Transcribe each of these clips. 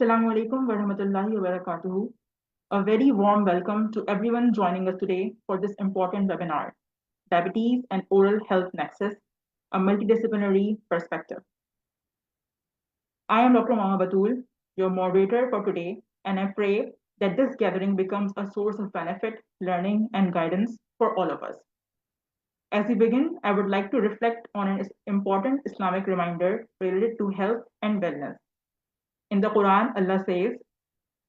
Assalamu alaikum wa rahmatullahi wa barakatuhu. A very warm welcome to everyone joining us today for this important webinar, Diabetes and Oral Health Nexus, a multidisciplinary perspective. I am Dr. Mama Batul, your moderator for today, and I pray that this gathering becomes a source of benefit, learning, and guidance for all of us. As we begin, I would like to reflect on an important Islamic reminder related to health and wellness. In the Quran, Allah says,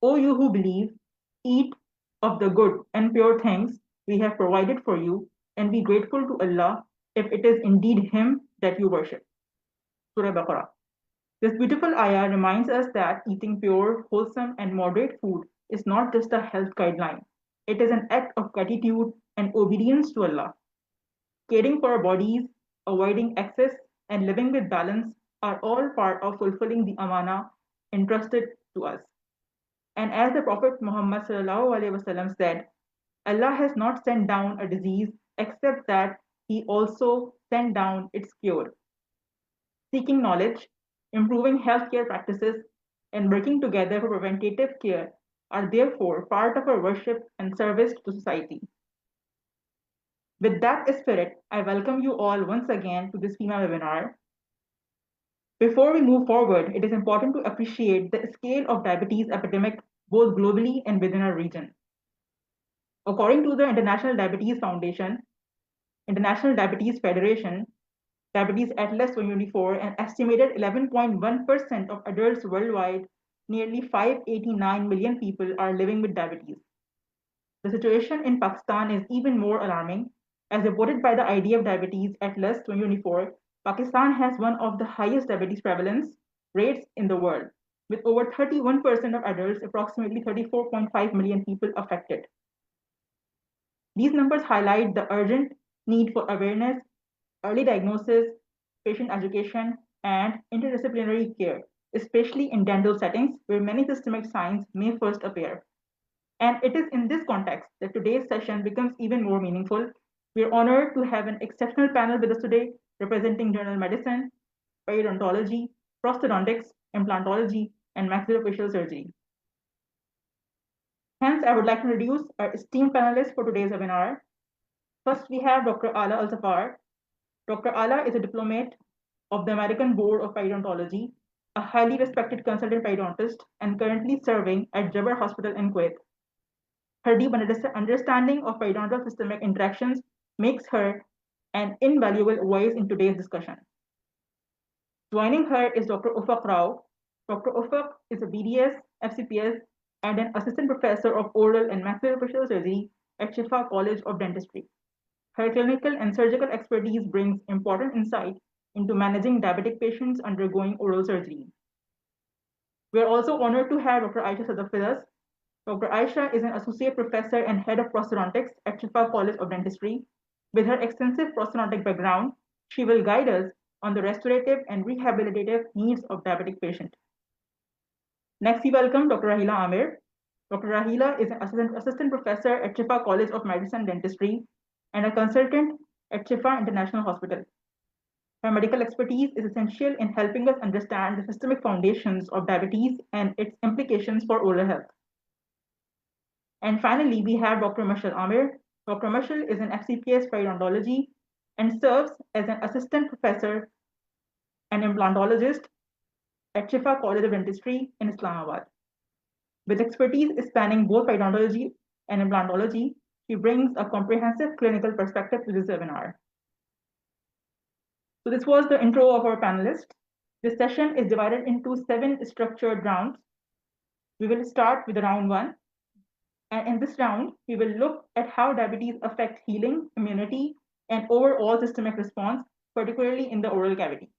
O you who believe, eat of the good and pure things we have provided for you, and be grateful to Allah if it is indeed Him that you worship. Surah Baqarah. This beautiful ayah reminds us that eating pure, wholesome, and moderate food is not just a health guideline. It is an act of gratitude and obedience to Allah. Caring for our bodies, avoiding excess, and living with balance are all part of fulfilling the amana entrusted to us. And as the Prophet Muhammad said, Allah has not sent down a disease except that He also sent down its cure. Seeking knowledge, improving healthcare practices, and working together for preventative care are therefore part of our worship and service to society. With that spirit, I welcome you all once again to this PIMA webinar. Before we move forward, it is important to appreciate the scale of diabetes epidemic both globally and within our region. According to the International Diabetes Foundation, International Diabetes Federation, Diabetes Atlas 2024, an estimated 11.1% of adults worldwide, nearly 589 million people are living with diabetes. The situation in Pakistan is even more alarming. As reported by the IDF Diabetes Atlas 2024, Pakistan has one of the highest diabetes prevalence rates in the world, with over 31% of adults, approximately 34.5 million people affected. These numbers highlight the urgent need for awareness, early diagnosis, patient education, and interdisciplinary care, especially in dental settings where many systemic signs may first appear. And it is in this context that today's session becomes even more meaningful. We are honored to have an exceptional panel with us today representing general medicine, periodontology, prosthodontics, implantology, and maxillofacial surgery. Hence, I would like to introduce our esteemed panelists for today's webinar. First, we have Dr. Ala Al-Zafar. Dr. Ala is a diplomate of the American Board of Periodontology, a highly respected consultant periodontist, and currently serving at Jabbar Hospital in Kuwait. Her deep understanding of periodontal systemic interactions makes her an invaluable voice in today's discussion. Joining her is Dr. Ufaq Rao. Dr. Ufaq is a BDS, FCPS, and an assistant professor of oral and maxillofacial surgery at Shifa College of Dentistry. Her clinical and surgical expertise brings important insight into managing diabetic patients undergoing oral surgery. We are also honored to have Dr. Aisha Sadaf with us. Dr. Aisha is an associate professor and head of prosthodontics at Shifa College of Dentistry. With her extensive prosthodontic background, she will guide us on the restorative and rehabilitative needs of diabetic patients. Next, we welcome Dr. Rahila Amir. Dr. Rahila is an assistant professor at Shifa College of Medicine Dentistry and a consultant at Shifa International Hospital. Her medical expertise is essential in helping us understand the systemic foundations of diabetes and its implications for oral health. And finally, we have Dr. Mashal Amir. Dr. Mashal is an FCPS periodontology and serves as an assistant professor and implantologist at Shifa College of Dentistry in Islamabad. With expertise spanning both periodontology and implantology, she brings a comprehensive clinical perspective to this webinar. So this was the intro of our panelists. This session is divided into 7 structured rounds. We will start with round 1. And in this round, we will look at how diabetes affects healing, immunity, and overall systemic response, particularly in the oral cavity.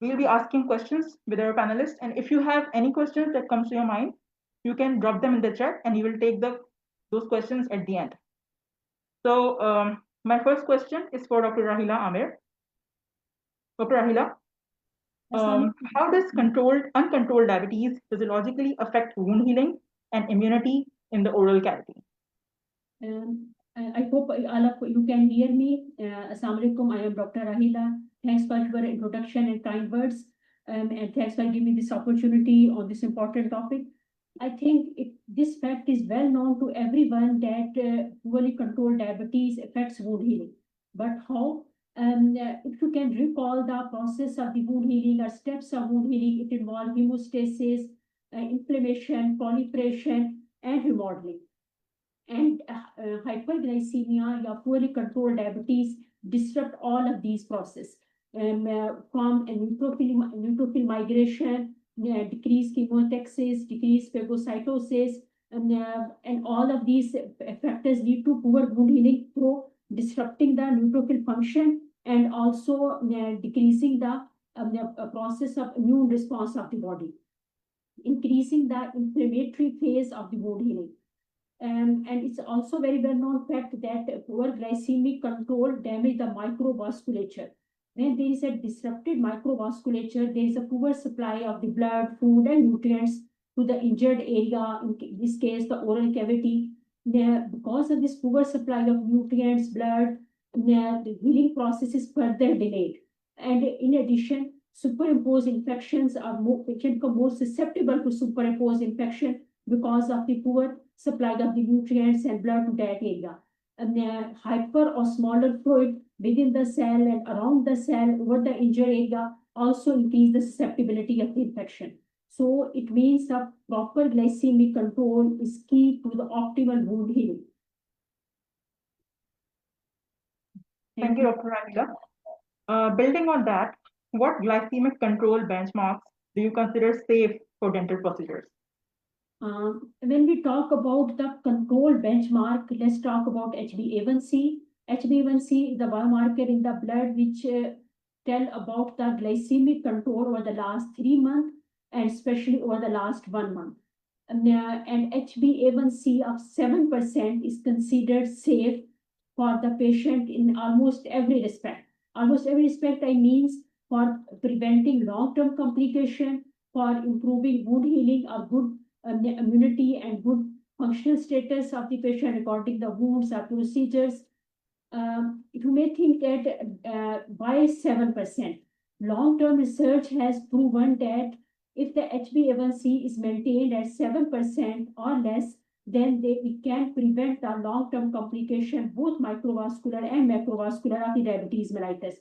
We will be asking questions with our panelists, and if you have any questions that comes to your mind, you can drop them in the chat and we will take those questions at the end. So my first question is for Dr. Rahila Amir. Dr. Rahila, how does uncontrolled diabetes physiologically affect wound healing and immunity in the oral cavity? I hope all of you can hear me. Assalamu alaikum. I am Dr. Rahila. Thanks for your introduction and kind words. and thanks for giving me this opportunity on this important topic. I think this fact is well known to everyone that poorly controlled diabetes affects wound healing. But how? If you can recall the process of the wound healing or steps of wound healing, it involves hemostasis, inflammation, proliferation, and remodeling. And hyperglycemia or poorly controlled diabetes disrupt all of these processes from a neutrophil migration, decreased chemotaxis, decreased phagocytosis, and all of these factors lead to poor wound healing through disrupting the neutrophil function and also decreasing the process of immune response of the body, increasing the inflammatory phase of the wound healing. And it's also very well known fact that poor glycemic control damage the microvasculature. When there is a disrupted microvasculature, there is a poor supply of the blood, food, and nutrients to the injured area, in this case, the oral cavity. Because of this poor supply of nutrients, blood, the healing process is further delayed. And in addition, superimposed infections are patient become more susceptible to superimposed infection because of the poor supply of the nutrients and blood to that area. And hyperosmolar fluid within the cell and around the cell over the injured area also increase the susceptibility of the infection. So it means that proper glycemic control is key to the optimal wound healing. Thank you, Dr. Rahila. Building on that, what glycemic control benchmarks do you consider safe for dental procedures? When we talk about the control benchmark, let's talk about HbA1c. HbA1c is the biomarker in the blood which tell about the glycemic control over the last 3 months and especially over the last 1 month. And HbA1c of 7% is considered safe for the patient in almost every respect. Almost every respect I means for preventing long-term complication, for improving wound healing or good immunity and good functional status of the patient regarding the wounds or procedures. You may think that by 7%, long-term research has proven that if the HbA1c is maintained at 7% or less, then we can prevent the long-term complication, both microvascular and macrovascular of the diabetes mellitus.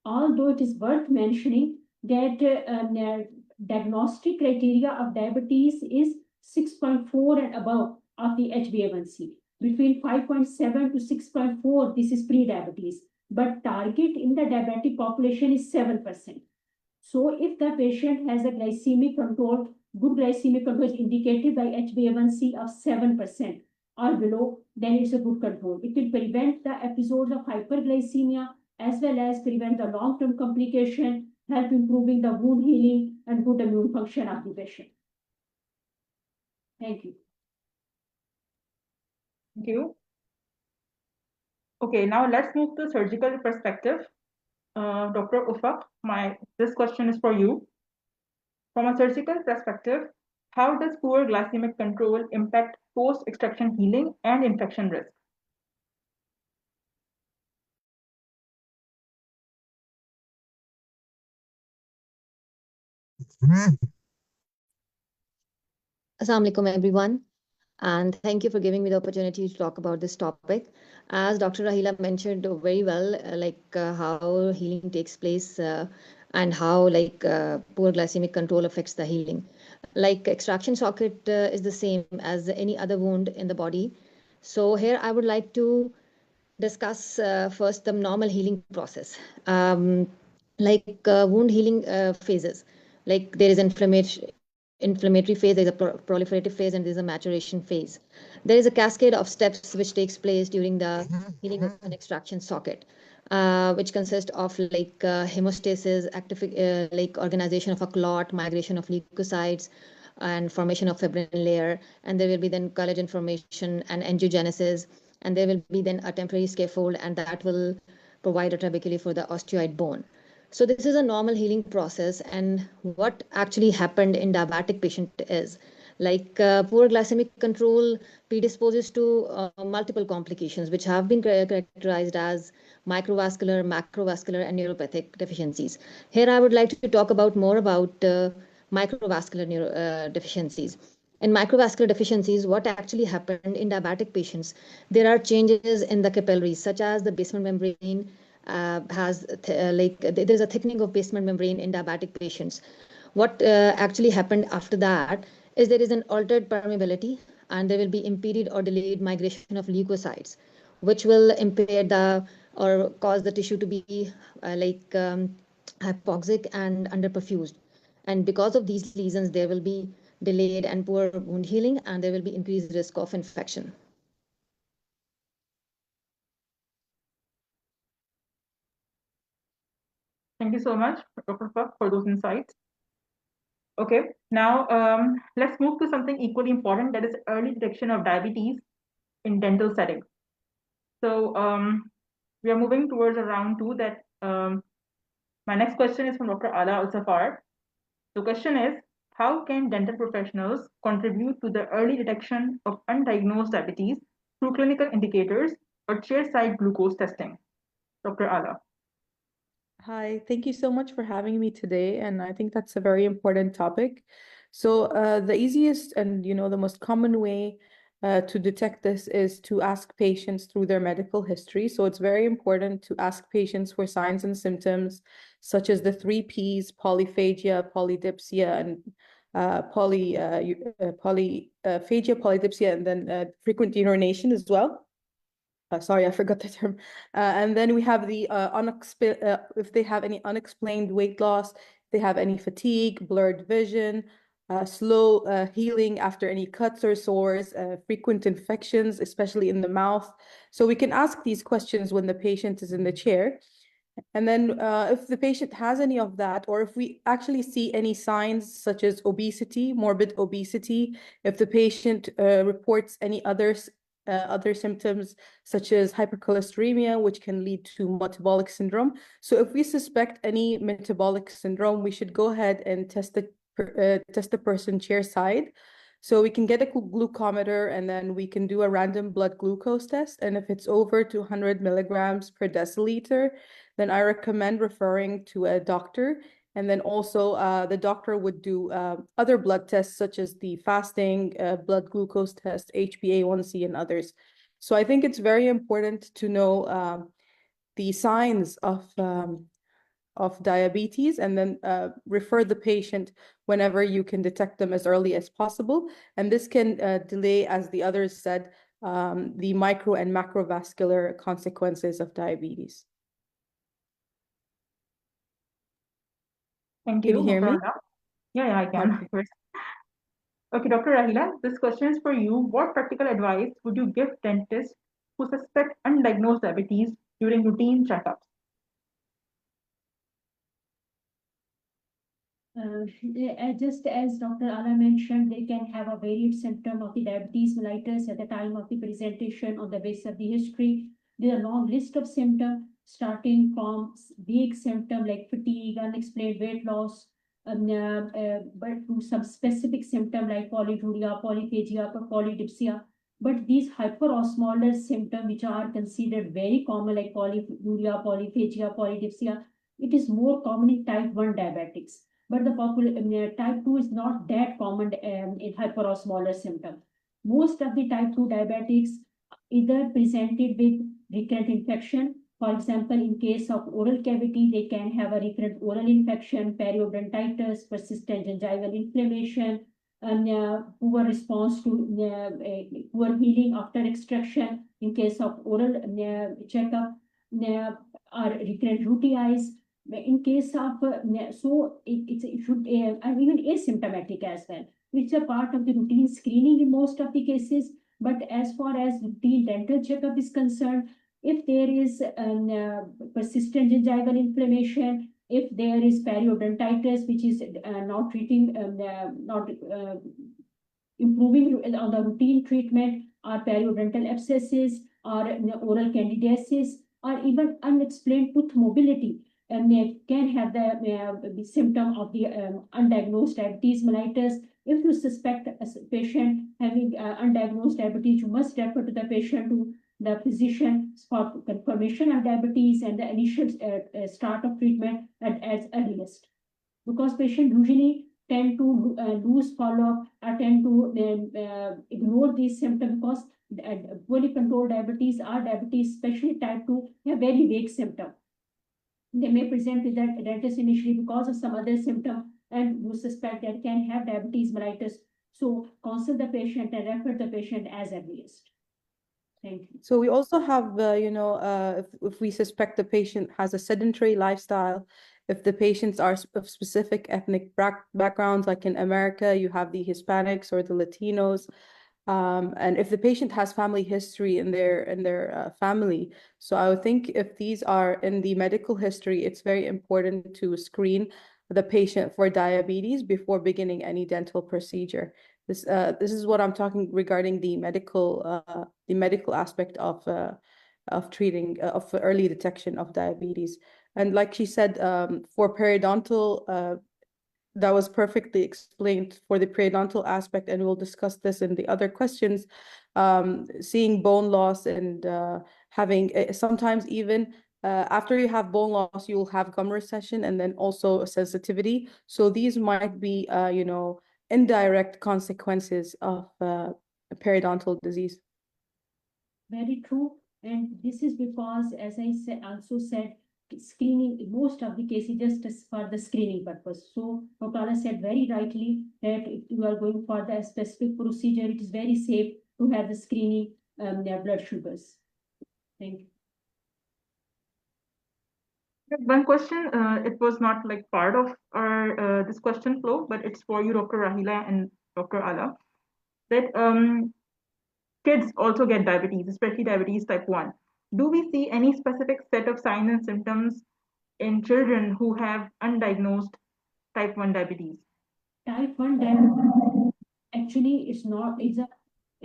Although it is worth mentioning that diagnostic criteria of diabetes is 6.4 and above of the HbA1c. Between 5.7 to 6.4, this is pre-diabetes. But target in the diabetic population is 7%. So if the patient has a glycemic control, good glycemic control is indicated by HbA1c of 7% or below, then it's a good control. It will prevent the episodes of hyperglycemia as well as prevent the long-term complication, help improving the wound healing and good immune function of the patient. Thank you. Thank you. Okay, now let's move to surgical perspective. Dr. Ufaq, this question is for you. From a surgical perspective, how does poor glycemic control impact post-extraction healing and infection risk? Assalamu alaikum, everyone, and thank you for giving me the opportunity to talk about this topic. As Dr. Rahila mentioned very well, how healing takes place and how poor glycemic control affects the healing. Like extraction socket is the same as any other wound in the body. So here I would like to discuss first the normal healing process. Wound healing phases. Like there is inflammatory phase, there's a proliferative phase, and there's a maturation phase. There is a cascade of steps which takes place during the healing of an extraction socket, which consists of hemostasis, organization of a clot, migration of leukocytes, and formation of fibrin layer. And there will be then collagen formation and angiogenesis. And there will be then a temporary scaffold, and that will provide a trabeculae for the osteoid bone. So this is a normal healing process, and what actually happened in diabetic patient is poor glycemic control predisposes to multiple complications which have been characterized as microvascular, macrovascular, and neuropathic deficiencies. Here, I would like to talk about more about microvascular deficiencies. In microvascular deficiencies, what actually happened in diabetic patients, there are changes in the capillaries, such as the basement membrane there's a thickening of basement membrane in diabetic patients. What actually happened after that is there is an altered permeability, and there will be impeded or delayed migration of leukocytes, which will impair or cause the tissue to be hypoxic and underperfused. And because of these lesions, there will be delayed and poor wound healing, and there will be increased risk of infection. Thank you so much, Dr. Puck, for those insights. Okay, now let's move to something equally important, that is early detection of diabetes in dental settings. So we are moving towards a round two. That my next question is from Dr. Ala Al-Safar. The question is, how can dental professionals contribute to the early detection of undiagnosed diabetes through clinical indicators or chairside glucose testing? Dr. Ala. Hi, thank you so much for having me today. And I think that's a very important topic. So the easiest and the most common way to detect this is to ask patients through their medical history. So it's very important to ask patients for signs and symptoms such as the 3 Ps, polyphagia, polydipsia, and polydipsia, and then frequent urination as well. Sorry, I forgot the term. And then we have the if they have any unexplained weight loss, if they have any fatigue, blurred vision, slow healing after any cuts or sores, frequent infections, especially in the mouth. So we can ask these questions when the patient is in the chair. And then if the patient has any of that, or if we actually see any signs such as obesity, morbid obesity, if the patient reports any other symptoms such as hypercholesteremia, which can lead to metabolic syndrome. So if we suspect any metabolic syndrome, we should go ahead and test the person chair side. So we can get a glucometer, and then we can do a random blood glucose test. And if it's over 200 milligrams per deciliter, then I recommend referring to a doctor. And then also the doctor would do other blood tests such as the fasting blood glucose test, HbA1c, and others. So I think it's very important to know the signs of diabetes, and then refer the patient whenever you can detect them as early as possible. And this can delay, as the others said, the micro and macrovascular consequences of diabetes. Thank you. Can you hear me? Yeah, I can. Okay. Okay, Dr. Rahila, this question is for you. What practical advice would you give dentists who suspect undiagnosed diabetes during routine checkups? Just as Dr. Ala mentioned, they can have a varied symptom of the diabetes mellitus at the time of the presentation on the basis of the history. There are a long list of symptoms starting from vague symptom like fatigue, unexplained weight loss, but to some specific symptom like polyuria, polyphagia, or polydipsia. But these hyperosmolar symptoms, which are considered very common, like polyuria, polyphagia, polydipsia, it is more common in type 1 diabetics. But the type 2 is not that common in hyperosmolar symptom. Most of the type 2 diabetics either presented with recurrent infection. For example, in case of oral cavity, they can have a recurrent oral infection, periodontitis, persistent gingival inflammation, and poor response to poor healing after extraction. In case of oral checkup, or recurrent UTIs. In case of it should and even asymptomatic as well, which are part of the routine screening in most of the cases. But as far as routine dental checkup is concerned, if there is persistent gingival inflammation, if there is periodontitis, which is not treating, not improving on the routine treatment, or periodontal abscesses, or oral candidiasis, or even unexplained tooth mobility, and they can have the symptom of the undiagnosed diabetes mellitus. If you suspect a patient having undiagnosed diabetes, you must refer to the patient to the physician for confirmation of diabetes and the initial start of treatment as earliest. Because patients usually tend to lose follow-up or tend to ignore these symptoms because poorly controlled diabetes or diabetes, especially type 2, have very vague symptoms. They may present with that diabetes initially because of some other symptom, and you suspect that can have diabetes mellitus. So consult the patient and refer the patient as earliest. Thank you. So we also have, if we suspect the patient has a sedentary lifestyle, if the patients are of specific ethnic backgrounds, like in America, you have the Hispanics or the Latinos, and if the patient has family history in their family. So I would think if these are in the medical history, it's very important to screen the patient for diabetes before beginning any dental procedure. This is what I'm talking regarding the medical aspect of treating of early detection of diabetes. And like she said, for periodontal, that was perfectly explained for the periodontal aspect, and we'll discuss this in the other questions. Seeing bone loss and having sometimes even after you have bone loss, you'll have gum recession and then also sensitivity. So these might be, indirect consequences of periodontal disease. Very true. And this is because, as I also said, screening, most of the cases just for the screening purpose. So Dr. said very rightly that if you are going for the specific procedure, it is very safe to have the screening their blood sugars. Thank you. One question, it was not like part of our this question flow, but it's for you, Dr. Rahila and Dr. Ala, that kids also get diabetes, especially diabetes type 1. Do we see any specific set of signs and symptoms in children who have undiagnosed type 1 diabetes? Type 1 diabetes actually is not, is a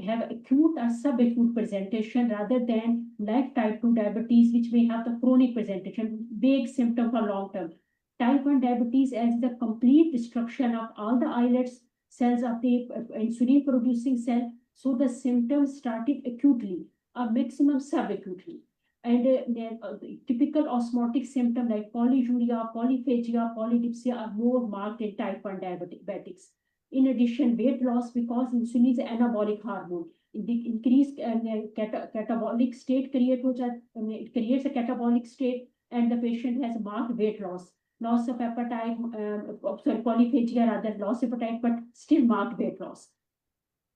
have acute or subacute presentation rather than like type 2 diabetes, which may have the chronic presentation, vague symptom for long term. Type 1 diabetes as the complete destruction of all the islets cells of the insulin producing cell. So the symptoms started acutely or maximum subacutely. And then typical osmotic symptom like polyuria, polyphagia, polydipsia are more marked in type 1 diabetics. In addition, weight loss because insulin is an anabolic hormone. The increased catabolic state it creates a catabolic state, and the patient has marked weight loss, loss of appetite, polyphagia rather loss of appetite, but still marked weight loss.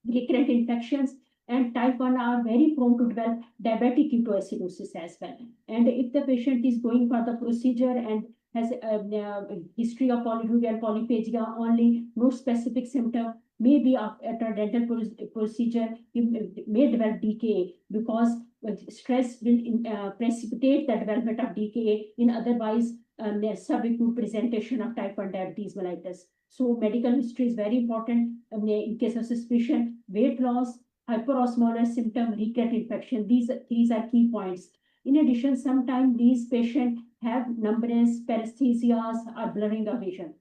Recurrent infections and type 1 are very prone to develop diabetic ketoacidosis as well. And if the patient is going for the procedure and has a history of polyuria and polyphagia only, no specific symptom, maybe at a dental procedure, it may develop DKA because stress will precipitate the development of DKA in otherwise subacute presentation of type 1 diabetes mellitus. So medical history is very important in case of suspicion, weight loss, hyperosmolar symptom, recurrent infection. These are key points. In addition, sometimes these patients have numbness, paresthesias, or blurring of vision.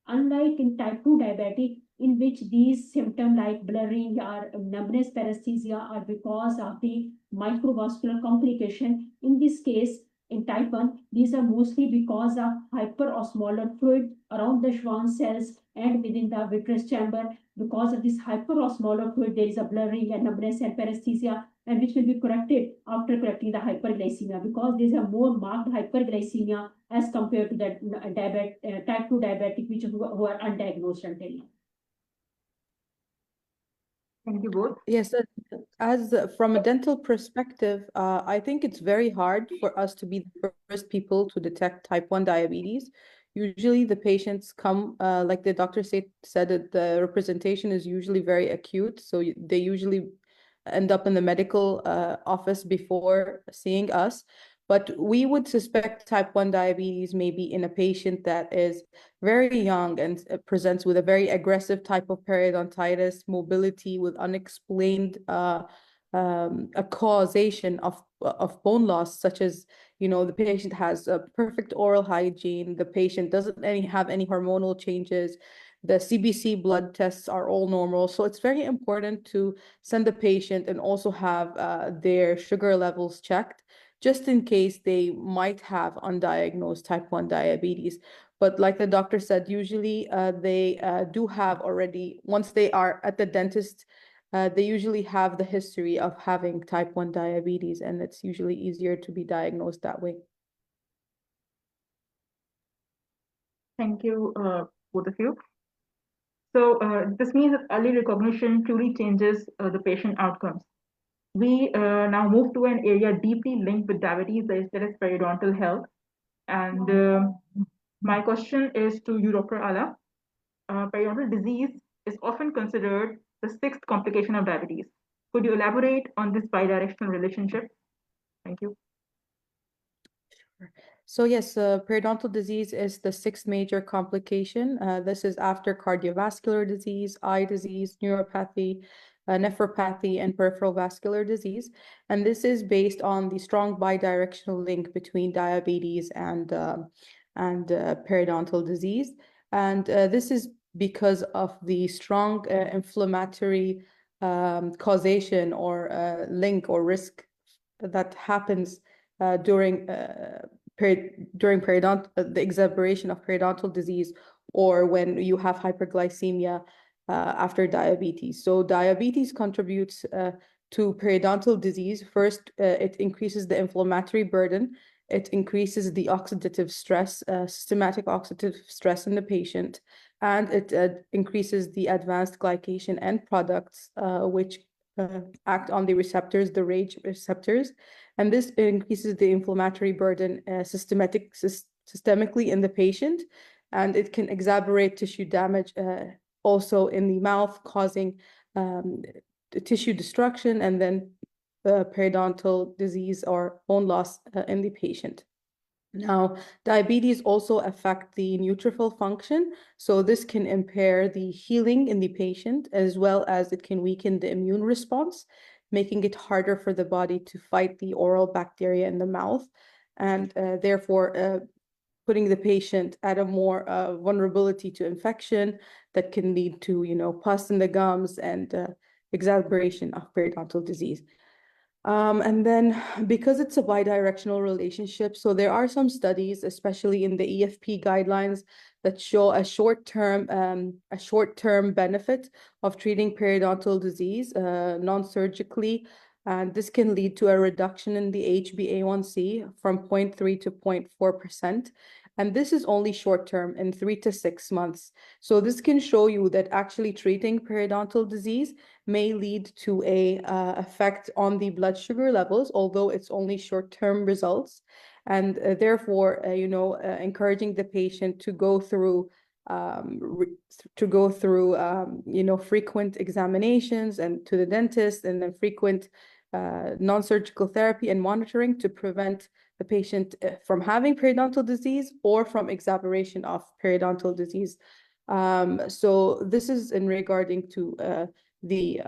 Unlike in type 2 diabetic, in which these symptoms like blurring or numbness, paresthesia are because of the microvascular complication. In this case, in type 1, these are mostly because of hyperosmolar fluid around the Schwann cells and within the vitreous chamber. Because of this hyperosmolar fluid, there is a blurring and numbness and paresthesia, and which will be corrected after correcting the hyperglycemia, because there is a more marked hyperglycemia as compared to that type 2 diabetic, who are undiagnosed until now. Thank you both. Yes, as from a dental perspective, I think it's very hard for us to be the first people to detect type 1 diabetes. Usually the patients come, like the doctor said that the representation is usually very acute. So they usually end up in the medical office before seeing us. But we would suspect type 1 diabetes maybe in a patient that is very young and presents with a very aggressive type of periodontitis, mobility with unexplained a causation of bone loss, such as, the patient has a perfect oral hygiene, the patient doesn't have any hormonal changes, The CBC blood tests are all normal. So it's very important to send the patient and also have their sugar levels checked, just in case they might have undiagnosed type 1 diabetes. But like the doctor said, usually they do have already, once they are at the dentist, they usually have the history of having type 1 diabetes, and it's usually easier to be diagnosed that way. Thank you, both of you. So this means that early recognition truly changes the patient outcomes. We now move to an area deeply linked with diabetes, that is periodontal health. And my question is to you, Dr. Ala. Periodontal disease is often considered the sixth complication of diabetes. Could you elaborate on this bidirectional relationship? Thank you. So yes, periodontal disease is the sixth major complication. This is after cardiovascular disease, eye disease, neuropathy, nephropathy, and peripheral vascular disease. And this is based on the strong bidirectional link between diabetes and periodontal disease. And this is because of the strong inflammatory causation or link or risk that happens during the exacerbation of periodontal disease, or when you have hyperglycemia after diabetes. So diabetes contributes to periodontal disease. First, it increases the inflammatory burden. It increases the oxidative stress, systematic oxidative stress in the patient, and it increases the advanced glycation end products, which act on the receptors, the RAGE receptors, and this increases the inflammatory burden systemically in the patient, and it can exacerbate tissue damage also in the mouth, causing tissue destruction and then periodontal disease or bone loss in the patient. Now, diabetes also affect the neutrophil function, so this can impair the healing in the patient, as well as it can weaken the immune response, making it harder for the body to fight the oral bacteria in the mouth, and therefore putting the patient at a more vulnerability to infection that can lead to, pus in the gums and exacerbation of periodontal disease. And then because it's a bidirectional relationship, so there are some studies, especially in the EFP guidelines, that show a short-term benefit of treating periodontal disease non-surgically, and this can lead to a reduction in the HbA1c from 0.3 to 0.4%. And this is only short-term, in 3 to 6 months. So this can show you that actually treating periodontal disease may lead to a effect on the blood sugar levels, although it's only short-term results. And therefore, encouraging the patient to go through frequent examinations and to the dentist, and then frequent non-surgical therapy and monitoring to prevent the patient from having periodontal disease or from exacerbation of periodontal disease. So this is in regarding to the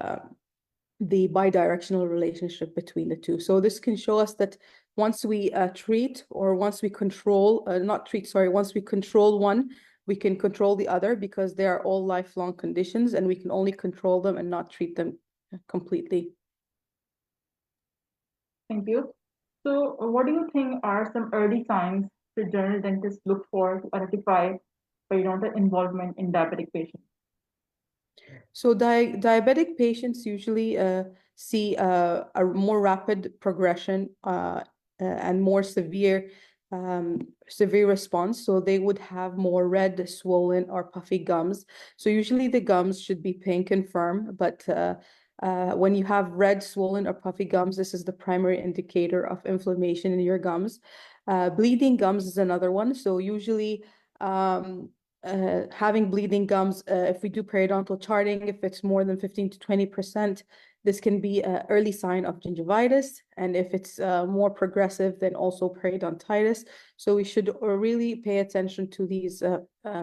bidirectional relationship between the two. So this can show us that once we treat, or once we control, once we control one, we can control the other, because they are all lifelong conditions and we can only control them and not treat them completely. Thank you. So what do you think are some early signs that general dentists look for to identify periodontal involvement in diabetic patients? So diabetic patients usually see a more rapid progression and more severe response. So they would have more red, swollen, or puffy gums. So usually the gums should be pink and firm, but when you have red, swollen, or puffy gums, this is the primary indicator of inflammation in your gums. Bleeding gums is another one. So usually having bleeding gums, if we do periodontal charting, if it's more than 15 to 20%, this can be an early sign of gingivitis. And if it's more progressive, then also periodontitis. So we should really pay attention to these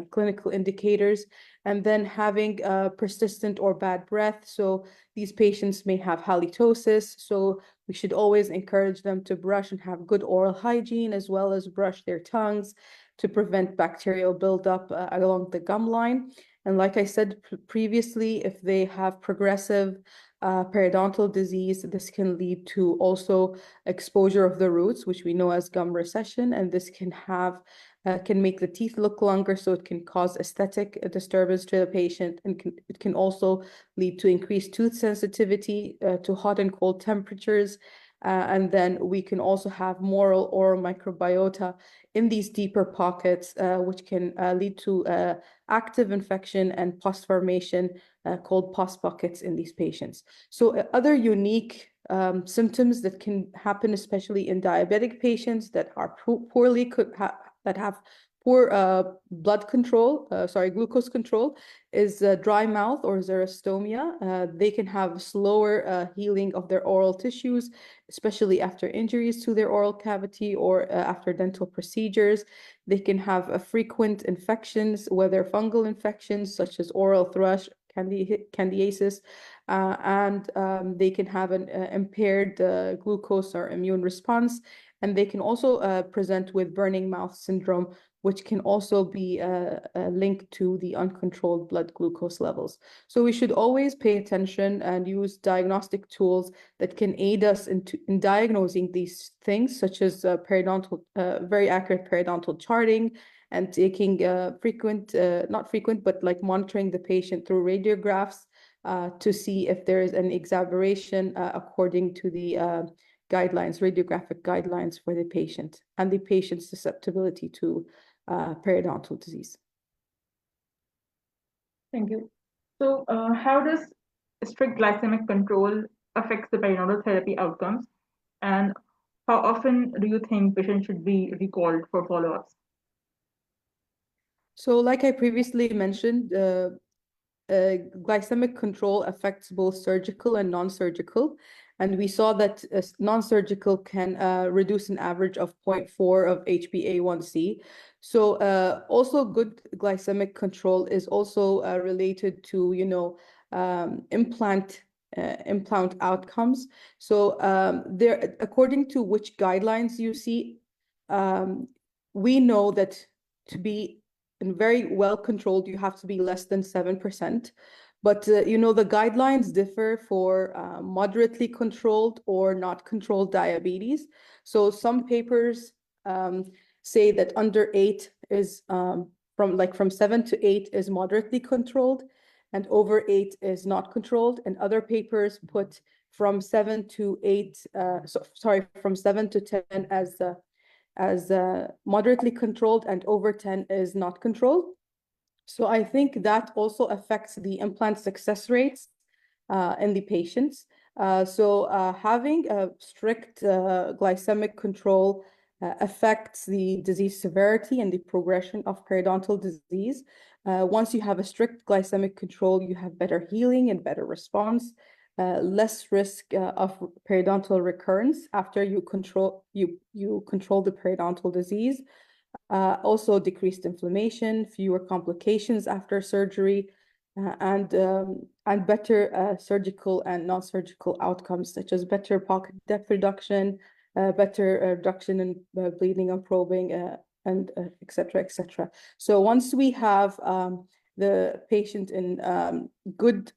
clinical indicators. And then having persistent or bad breath. So these patients may have halitosis. So we should always encourage them to brush and have good oral hygiene, as well as brush their tongues to prevent bacterial buildup along the gum line. And like I said previously, if they have progressive periodontal disease, this can lead to also exposure of the roots, which we know as gum recession, and this can make the teeth look longer, so it can cause aesthetic disturbance to the patient, and it can also lead to increased tooth sensitivity to hot and cold temperatures. And then we can also have moral oral microbiota in these deeper pockets, which can lead to active infection and pus formation called pus buckets in these patients. So other unique symptoms that can happen, especially in diabetic patients that are that have poor blood control, glucose control, is dry mouth or xerostomia. They can have slower healing of their oral tissues, especially after injuries to their oral cavity or after dental procedures. They can have frequent infections, whether fungal infections such as oral thrush, candidiasis, and they can have an impaired glucose or immune response. And they can also present with burning mouth syndrome, which can also be linked to the uncontrolled blood glucose levels. So we should always pay attention and use diagnostic tools that can aid us in diagnosing these things, such as very accurate periodontal charting, and taking not frequent, but like monitoring the patient through radiographs to see if there is an exaggration according to the radiographic guidelines for the patient and the patient's susceptibility to periodontal disease. Thank you. So how does strict glycemic control affect the periodontal therapy outcomes? And how often do you think patients should be recalled for follow-ups? So like I previously mentioned, glycemic control affects both surgical and non-surgical. And we saw that non-surgical can reduce an average of 0.4 of HbA1c. So also good glycemic control is also related to, implant outcomes. So according to which guidelines you see, we know that to be very well controlled, you have to be less than 7%. But, the guidelines differ for moderately controlled or not controlled diabetes. So some papers say that under 8 is from 7 to 8 is moderately controlled, and over 8 is not controlled. And other papers put from 7 to 8, from 7 to 10 as moderately controlled, and over 10 is not controlled. So I think that also affects the implant success rates in the patients. So having a strict glycemic control affects the disease severity and the progression of periodontal disease. Once you have a strict glycemic control, you have better healing and better response. Less risk of periodontal recurrence after you control the periodontal disease. Also decreased inflammation, fewer complications after surgery, and better surgical and non-surgical outcomes, such as better pocket depth reduction, better reduction in bleeding and probing, and et cetera, et cetera. So once we have the patient in good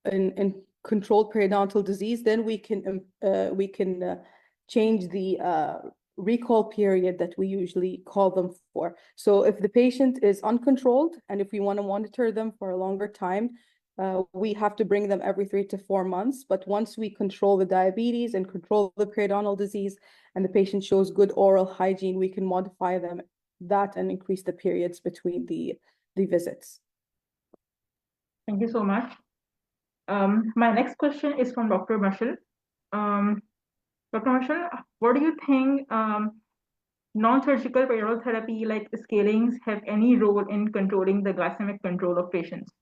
in controlled periodontal disease, then we can change the recall period that we usually call them for. So if the patient is uncontrolled, and if we want to monitor them for a longer time, we have to bring them every 3 to 4 months. But once we control the diabetes and control the periodontal disease, and the patient shows good oral hygiene, we can modify that and increase the periods between the visits. Thank you so much. My next question is from Dr. Marshall. Dr. Marshall, what do you think non-surgical periodontal therapy like scalings have any role in controlling the glycemic control of patients?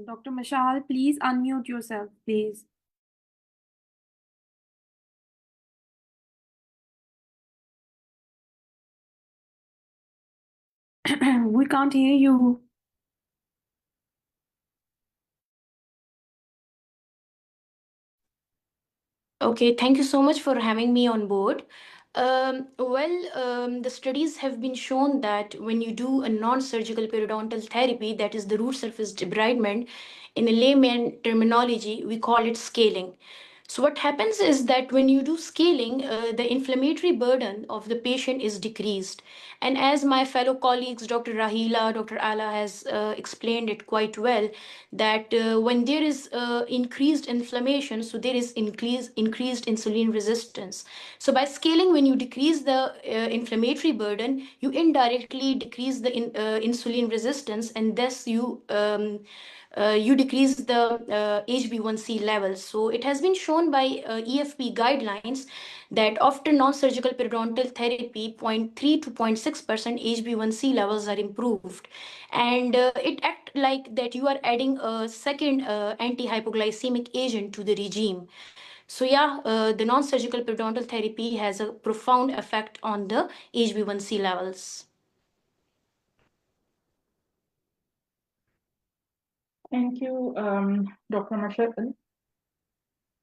Dr. Mashal, please unmute yourself, please. We can't hear you. Okay, thank you so much for having me on board. The studies have been shown that when you do a non-surgical periodontal therapy, that is the root surface debridement, in a layman terminology, we call it scaling. So what happens is that when you do scaling, the inflammatory burden of the patient is decreased. And as my fellow colleagues, Dr. Rahila, Dr. Ala has explained it quite well, that when there is increased inflammation, so there is increased insulin resistance. So by scaling, when you decrease the inflammatory burden, you indirectly decrease the insulin resistance, and thus you decrease the HB1C levels. So it has been shown by EFP guidelines that after non-surgical periodontal therapy, 0.3 to 0.6% HB1C levels are improved. And it acts like that you are adding a second anti-hypoglycemic agent to the regime. So yeah, the non-surgical periodontal therapy has a profound effect on the HB1C levels. Thank you, Dr. Mashal.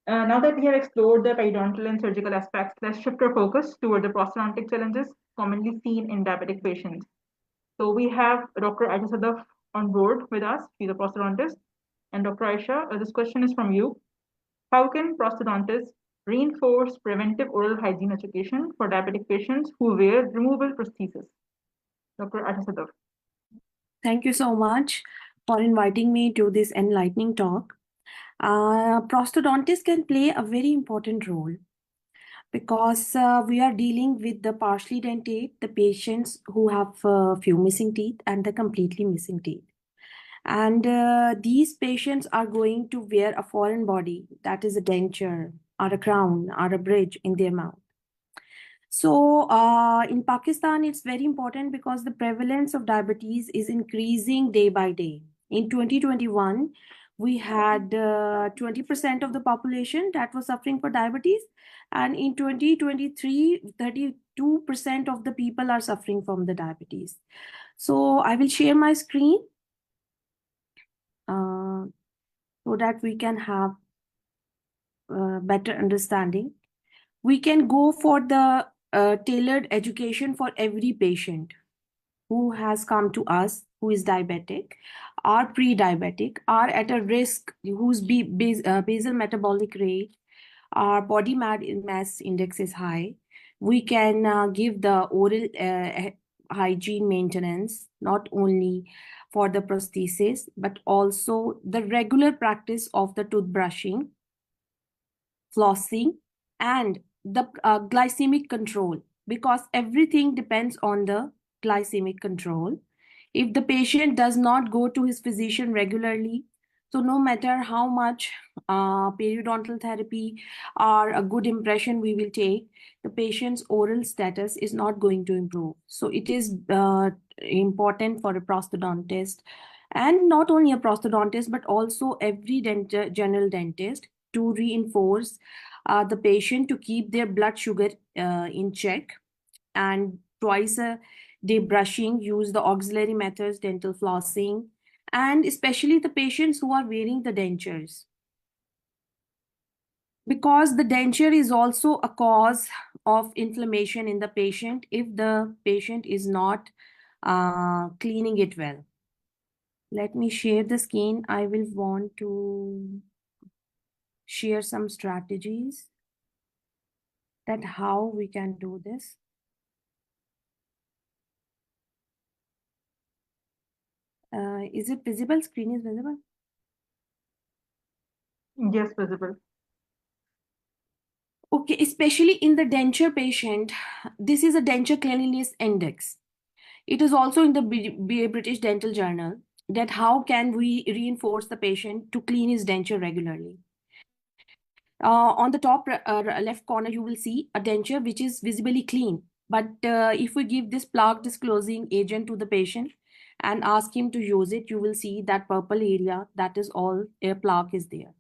Now that we have explored the periodontal and surgical aspects, let's shift our focus toward the prosthodontic challenges commonly seen in diabetic patients. So we have Dr. Aisha Sadaf on board with us. She's a prosthodontist. And Dr. Aisha, this question is from you. How can prosthodontists reinforce preventive oral hygiene education for diabetic patients who wear removable prosthesis? Dr. Aisha Sadaf. Thank you so much for inviting me to this enlightening talk. Prosthodontists can play a very important role because we are dealing with the partially dentate, the patients who have few missing teeth and the completely missing teeth. And these patients are going to wear a foreign body, that is a denture or a crown or a bridge in their mouth. So in Pakistan, it's very important because the prevalence of diabetes is increasing day by day. In 2021, we had 20% of the population that was suffering for diabetes. And in 2023, 32% of the people are suffering from the diabetes. So I will share my screen so that we can have better understanding. We can go for the tailored education for every patient who has come to us, who is diabetic, or pre-diabetic, or at a risk, whose basal metabolic rate, our body mass index is high. We can give the oral hygiene maintenance, not only for the prosthesis, but also the regular practice of the toothbrushing, flossing, and the glycemic control, because everything depends on the glycemic control. If the patient does not go to his physician regularly, so no matter how much periodontal therapy or a good impression we will take, the patient's oral status is not going to improve. So it is important for a prosthodontist, and not only a prosthodontist, but also every general dentist, to reinforce the patient to keep their blood sugar in check, and twice a day brushing, use the auxiliary methods, dental flossing, and especially the patients who are wearing the dentures. Because the denture is also a cause of inflammation in the patient if the patient is not cleaning it well. Let me share the screen. I will want to share some strategies that how we can do this. Is it visible? Screen is visible? Yes, visible. Okay, especially in the denture patient, this is a denture cleanliness index. It is also in the British Dental Journal, that how can we reinforce the patient to clean his denture regularly. On the top left corner, you will see a denture which is visibly clean. But if we give this plaque disclosing agent to the patient and ask him to use it, you will see that purple area, that is all a plaque is there.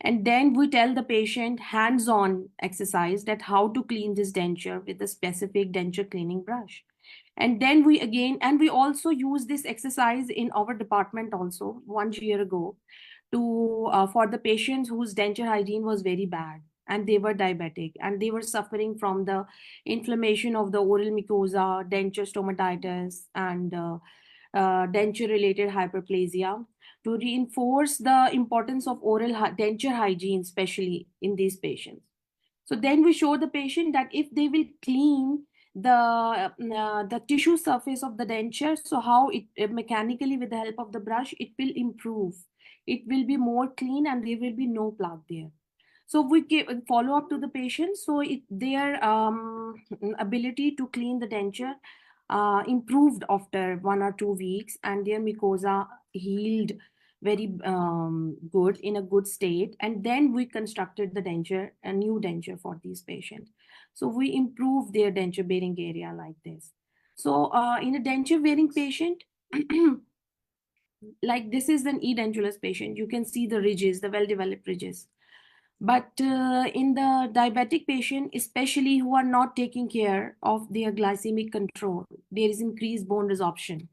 And then we tell the patient hands-on exercise that how to clean this denture with a specific denture cleaning brush. And then we also use this exercise in our department also 1 year ago to for the patients whose denture hygiene was very bad. and they were diabetic, and they were suffering from the inflammation of the oral mucosa, denture stomatitis, and denture-related hyperplasia, to reinforce the importance of oral denture hygiene, especially in these patients. So then we show the patient that if they will clean the tissue surface of the denture, so how it mechanically with the help of the brush, it will improve. It will be more clean and there will be no plaque there. So we give follow up to the patient. So their ability to clean the denture improved after 1 or 2 weeks, and their mucosa healed very good, in a good state. And then we constructed the denture, a new denture for these patients. So we improved their denture bearing area like this. So in a denture bearing patient, like this is an edentulous patient, you can see the ridges, the well-developed ridges. But in the diabetic patient, especially who are not taking care of their glycemic control, there is increased bone resorption.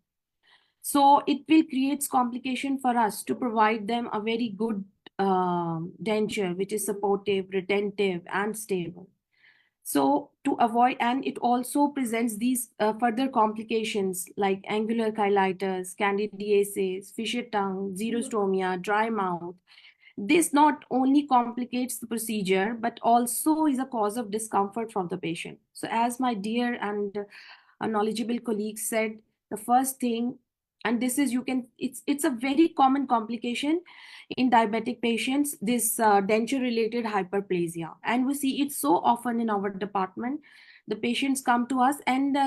So it will create complication for us to provide them a very good denture, which is supportive, retentive, and stable. So to avoid, and it also presents these further complications like angular cheilitis, candidiasis, fisher tongue, xerostomia, dry mouth. This not only complicates the procedure, but also is a cause of discomfort from the patient. So as my dear and knowledgeable colleague said, the first thing, and this is, it's a very common complication in diabetic patients, this denture related hyperplasia. And we see it so often in our department. The patients come to us, and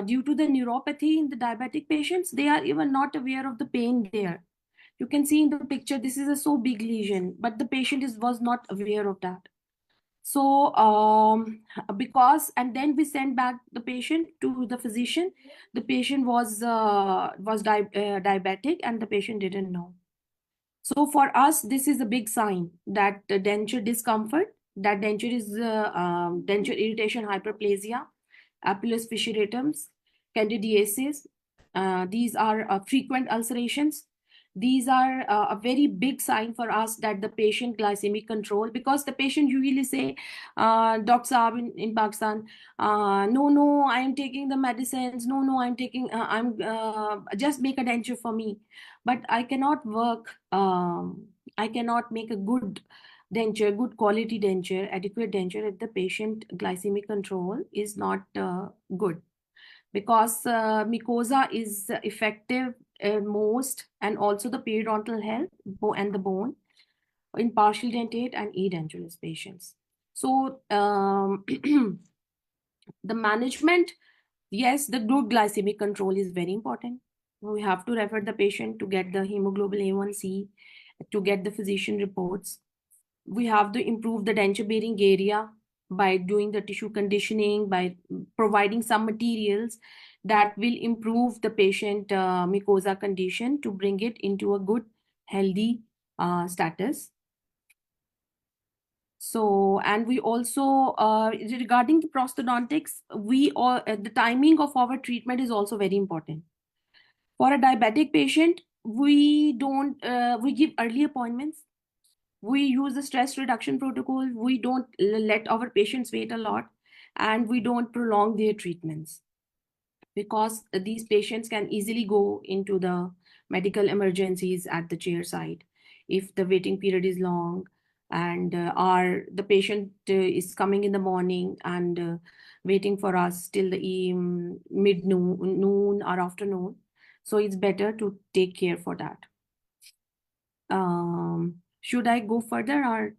due to the neuropathy in the diabetic patients, they are even not aware of the pain there. You can see in the picture, this is a so big lesion, but the patient was not aware of that. So and then we send back the patient to the physician. The patient was diabetic, and the patient didn't know. So for us, this is a big sign that the denture discomfort, that denture is denture irritation, hyperplasia, apellus fissuratum, candidiasis. These are frequent ulcerations. These are a very big sign for us that the patient glycemic control, because the patient usually say, Dr. Saab in Pakistan, no, I am taking the medicines. No, I'm taking, just make a denture for me. But I cannot work, I cannot make a good denture, good quality denture, adequate denture if the patient glycemic control is not good. Because mucosa is effective most, and also the periodontal health and the bone in partial dentate and edentulous patients. So the management, yes, the good glycemic control is very important. We have to refer the patient to get the hemoglobin A1C, to get the physician reports. We have to improve the denture bearing area by doing the tissue conditioning, by providing some materials that will improve the patient mucosa condition to bring it into a good, healthy status. So, and we also, regarding the prosthodontics, the timing of our treatment is also very important. For a diabetic patient, we give early appointments. We use the stress reduction protocol. We don't let our patients wait a lot, and we don't prolong their treatments, because these patients can easily go into the medical emergencies at the chair side if the waiting period is long, and the patient is coming in the morning and waiting for us till the noon or afternoon. So it's better to take care for that. Should I go further, or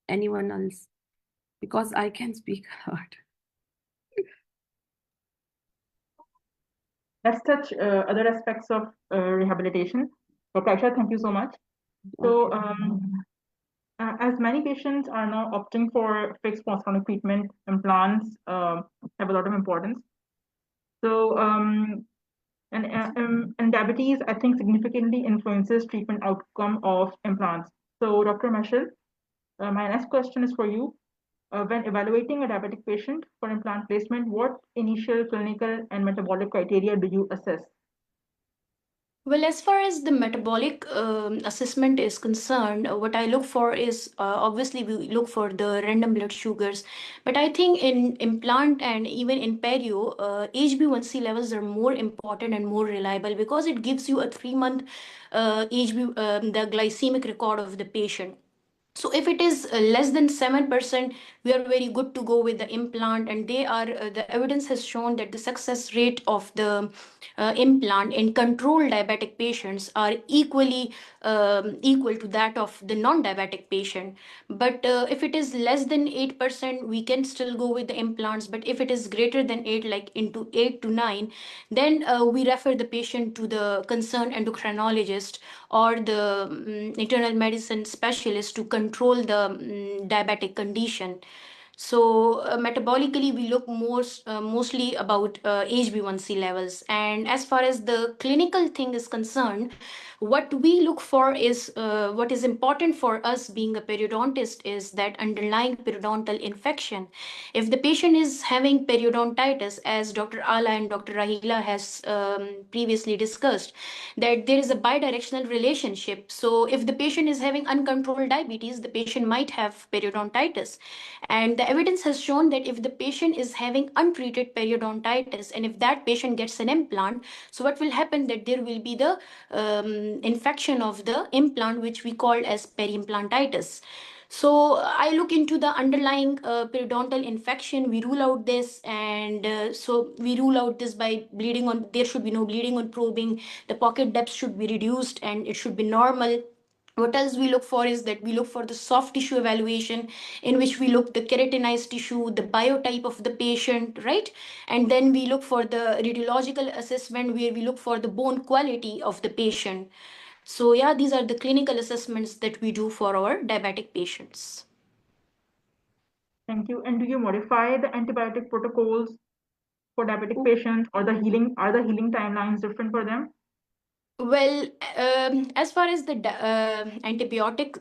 anyone else? Because I can speak a lot. Let's touch other aspects of rehabilitation. Dr. Aisha, thank you so much. So, as many patients are now opting for fixed prosthodontic treatment, implants have a lot of importance. So, and diabetes, I think, significantly influences treatment outcome of implants. So, Dr. Mashal, my next question is for you. When evaluating a diabetic patient for implant placement, what initial clinical and metabolic criteria do you assess? Well, as far as the metabolic assessment is concerned, what I look for is obviously we look for the random blood sugars, but I think in implant and even in perio, HB1C levels are more important and more reliable because it gives you a 3 month the glycemic record of the patient. So if it is less than 7%, we are very good to go with the implant, and they are the evidence has shown that the success rate of the implant in controlled diabetic patients are equal to that of the non-diabetic patient. But if it is less than 8%, we can still go with the implants. But if it is greater than 8, like into 8 to 9, then we refer the patient to the concerned endocrinologist or the internal medicine specialist to control the diabetic condition. So metabolically, we look mostly about HB1C levels. And as far as the clinical thing is concerned, what we look for is what is important for us being a periodontist is that underlying periodontal infection. If the patient is having periodontitis, as Dr. Ala and Dr. Rahila has previously discussed, that there is a bidirectional relationship. So if the patient is having uncontrolled diabetes, the patient might have periodontitis. And the evidence has shown that if the patient is having untreated periodontitis and if that patient gets an implant, so what will happen that there will be the infection of the implant, which we call as periimplantitis. So I look into the underlying periodontal infection. We rule out this, and so we rule out this by bleeding on. There should be no bleeding on probing. The pocket depth should be reduced, and it should be normal. What else we look for is that we look for the soft tissue evaluation, in which we look the keratinized tissue, the biotype of the patient, right? And then we look for the radiological assessment, where we look for the bone quality of the patient. So yeah, these are the clinical assessments that we do for our diabetic patients. Thank you. And do you modify the antibiotic protocols for diabetic patients, or are the healing timelines different for them? Well, as far as the antibiotics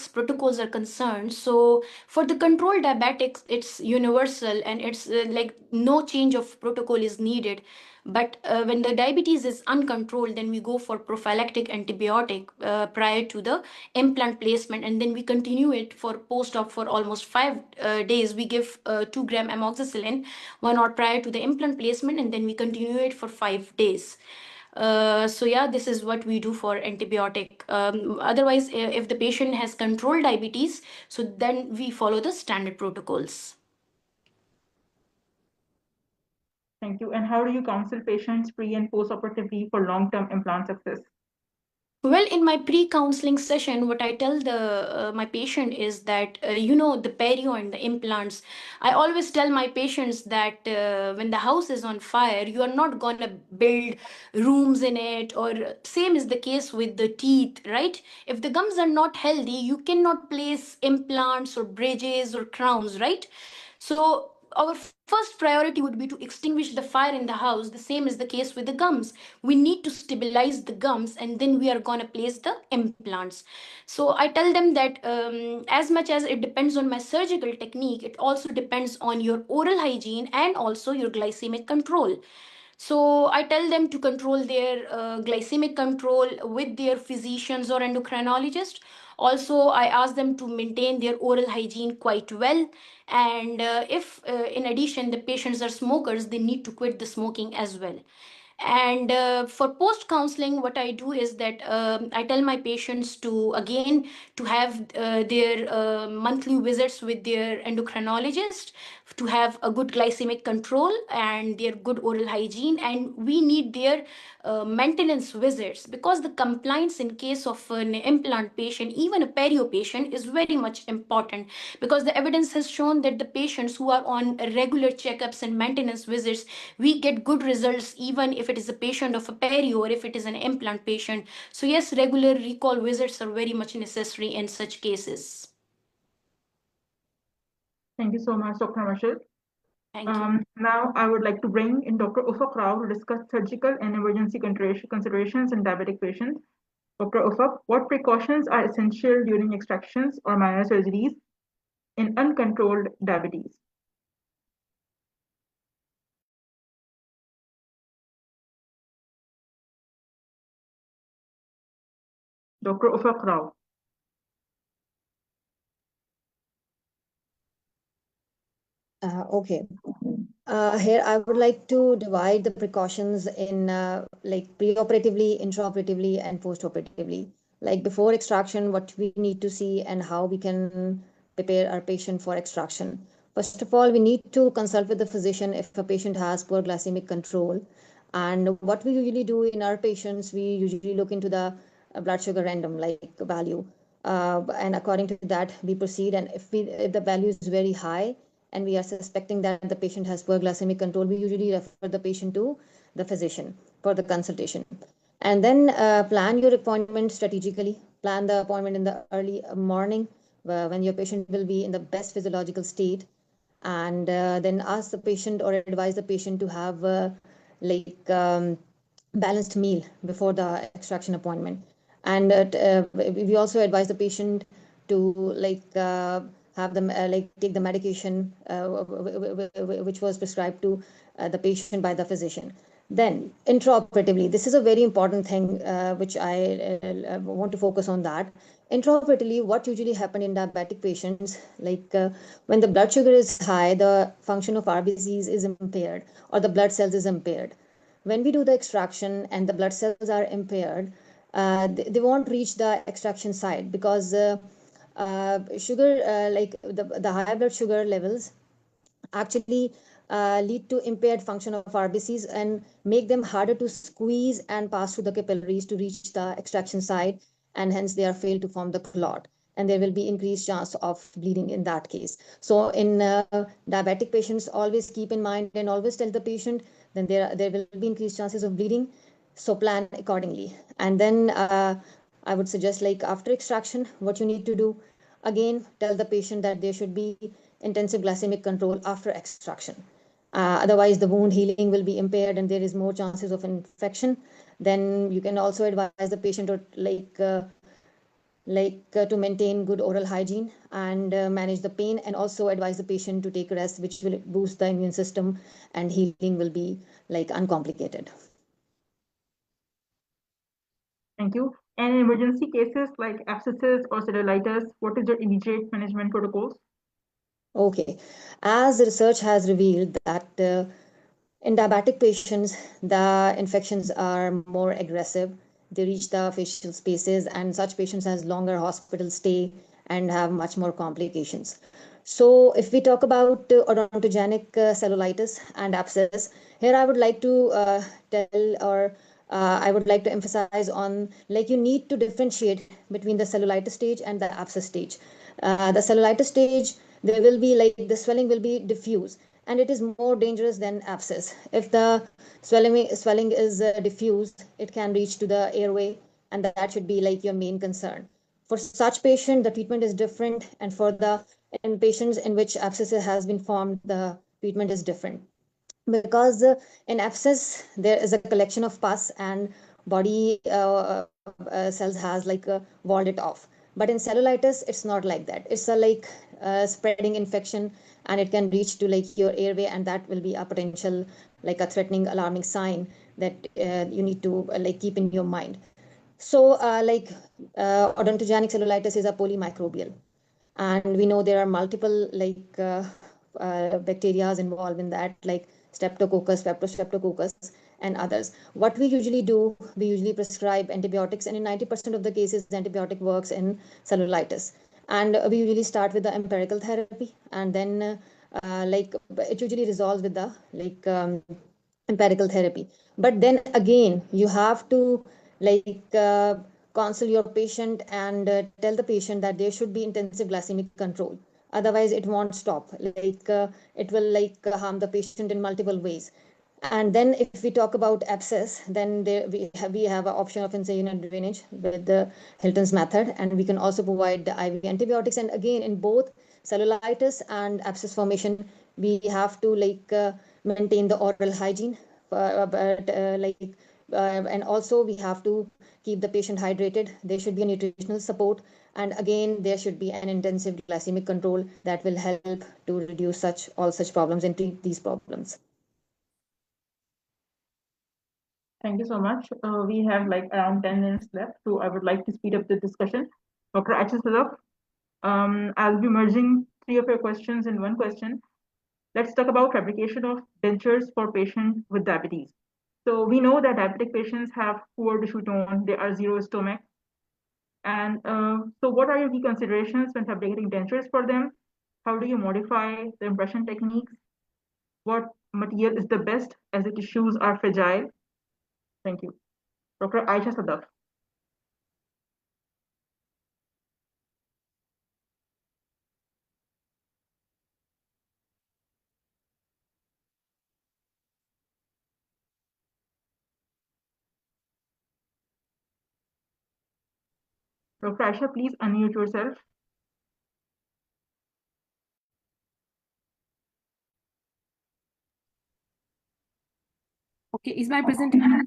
protocols are concerned, so for the controlled diabetics, it's universal and it's like no change of protocol is needed. But when the diabetes is uncontrolled, then we go for prophylactic antibiotic prior to the implant placement, and then we continue it for post-op for almost 5 days. We give 2 gram amoxicillin 1 hour prior to the implant placement, and then we continue it for 5 days. So yeah, this is what we do for antibiotic. Otherwise, if the patient has controlled diabetes, so then we follow the standard protocols. Thank you. And how do you counsel patients pre and post-operatively for long-term implant success? Well, in my pre-counseling session, what I tell the my patient is that the perio and the implants. I always tell my patients that when the house is on fire, you are not gonna build rooms in it. Or same is the case with the teeth, right? If the gums are not healthy, you cannot place implants or bridges or crowns, right? So our first priority would be to extinguish the fire in the house. The same is the case with the gums. We need to stabilize the gums, and then we are going to place the implants. So I tell them that as much as it depends on my surgical technique, it also depends on your oral hygiene and also your glycemic control. So I tell them to control their glycemic control with their physicians or endocrinologist. Also, I ask them to maintain their oral hygiene quite well. And if, in addition, the patients are smokers, they need to quit the smoking as well. And for post counseling, what I do is that I tell my patients to again to have their monthly visits with their endocrinologist, to have a good glycemic control and their good oral hygiene, and we need their maintenance visits, because the compliance in case of an implant patient, even a perio patient, is very much important, because the evidence has shown that the patients who are on regular checkups and maintenance visits, we get good results even if it is a patient of a perio or if it is an implant patient. So yes, regular recall visits are very much necessary in such cases. Thank you so much, Dr. Marshall. Thank you. Now, I would like to bring in Dr. Ufaq Rao to discuss surgical and emergency considerations in diabetic patients. Dr. Ufaq, what precautions are essential during extractions or minor surgeries in uncontrolled diabetes? Dr. Ufaq Rao. Okay. Here, I would like to divide the precautions in like preoperatively, intraoperatively, and postoperatively. Like before extraction, what we need to see and how we can prepare our patient for extraction. First of all, we need to consult with the physician if a patient has poor glycemic control. And what we usually do in our patients, we usually look into the blood sugar random like value. And according to that, we proceed. And if the value is very high, and we are suspecting that the patient has poor glycemic control, we usually refer the patient to the physician for the consultation. And then plan your appointment strategically. Plan the appointment in the early morning when your patient will be in the best physiological state. And then ask the patient or advise the patient to have like balanced meal before the extraction appointment. And we also advise the patient to like have them like take the medication which was prescribed to the patient by the physician. Then intraoperatively, this is a very important thing which I want to focus on that. Intraoperatively, what usually happen in diabetic patients, like when the blood sugar is high, the function of RBCs is impaired or the blood cells is impaired. When we do the extraction and the blood cells are impaired, they won't reach the extraction site because sugar, like the high blood sugar levels actually lead to impaired function of RBCs and make them harder to squeeze and pass through the capillaries to reach the extraction site, and hence they are failed to form the clot. And there will be increased chance of bleeding in that case. So in diabetic patients, always keep in mind and always tell the patient, then there will be increased chances of bleeding. So plan accordingly. And then I would suggest like after extraction, what you need to do, again, tell the patient that there should be intensive glycemic control after extraction. Otherwise, the wound healing will be impaired and there is more chances of infection. Then you can also advise the patient to to maintain good oral hygiene and manage the pain, and also advise the patient to take rest, which will boost the immune system, and healing will be like uncomplicated. Thank you. And in emergency cases like abscesses or cellulitis, what is your immediate management protocols? Okay, as the research has revealed that in diabetic patients, the infections are more aggressive. They reach the facial spaces, and such patients has longer hospital stay and have much more complications. So if we talk about odontogenic cellulitis and abscess, here I would like to tell or I would like to emphasize on like you need to differentiate between the cellulitis stage and the abscess stage. The cellulitis stage, there will be like the swelling will be diffuse and it is more dangerous than abscess. If the swelling is diffused, it can reach to the airway, and that should be like your main concern. For such patient, the treatment is different, and for the in patients in which abscess has been formed, the treatment is different. Because in abscess, there is a collection of pus and body cells has like walled it off. But in cellulitis, it's not like that. It's a like spreading infection, and it can reach to like your airway, and that will be a potential like a threatening alarming sign that you need to like keep in your mind. So odontogenic cellulitis is a polymicrobial, and we know there are multiple like bacteria involved in that, like streptococcus, streptococcus, and others. What we usually do, we usually prescribe antibiotics, and in 90% of the cases, the antibiotic works in cellulitis. And we usually start with the empirical therapy, and then like it usually resolves with the like empirical therapy. But then again, you have to like counsel your patient and tell the patient that there should be intensive glycemic control. Otherwise, it won't stop. Like it will like harm the patient in multiple ways. And then if we talk about abscess, then we have an option of incisional drainage with the Hilton's method, and we can also provide the IV antibiotics. And again, in both cellulitis and abscess formation, we have to like maintain the oral hygiene, and also we have to keep the patient hydrated. There should be a nutritional support, and again, there should be an intensive glycemic control that will help to reduce all such problems and treat these problems. Thank you so much. We have like around 10 minutes left, so I would like to speed up the discussion. Dr. Achasalov, I'll be merging three of your questions in one question. Let's talk about fabrication of dentures for patients with diabetes. So we know that diabetic patients have poor tissue tone, they are zero stomach. And so what are your key considerations when fabricating dentures for them? How do you modify the impression techniques? What material is the best as the tissues are fragile? Thank you. Dr. Aisha Sadaf. Dr. Aisha, please unmute yourself. Okay, is my presentation?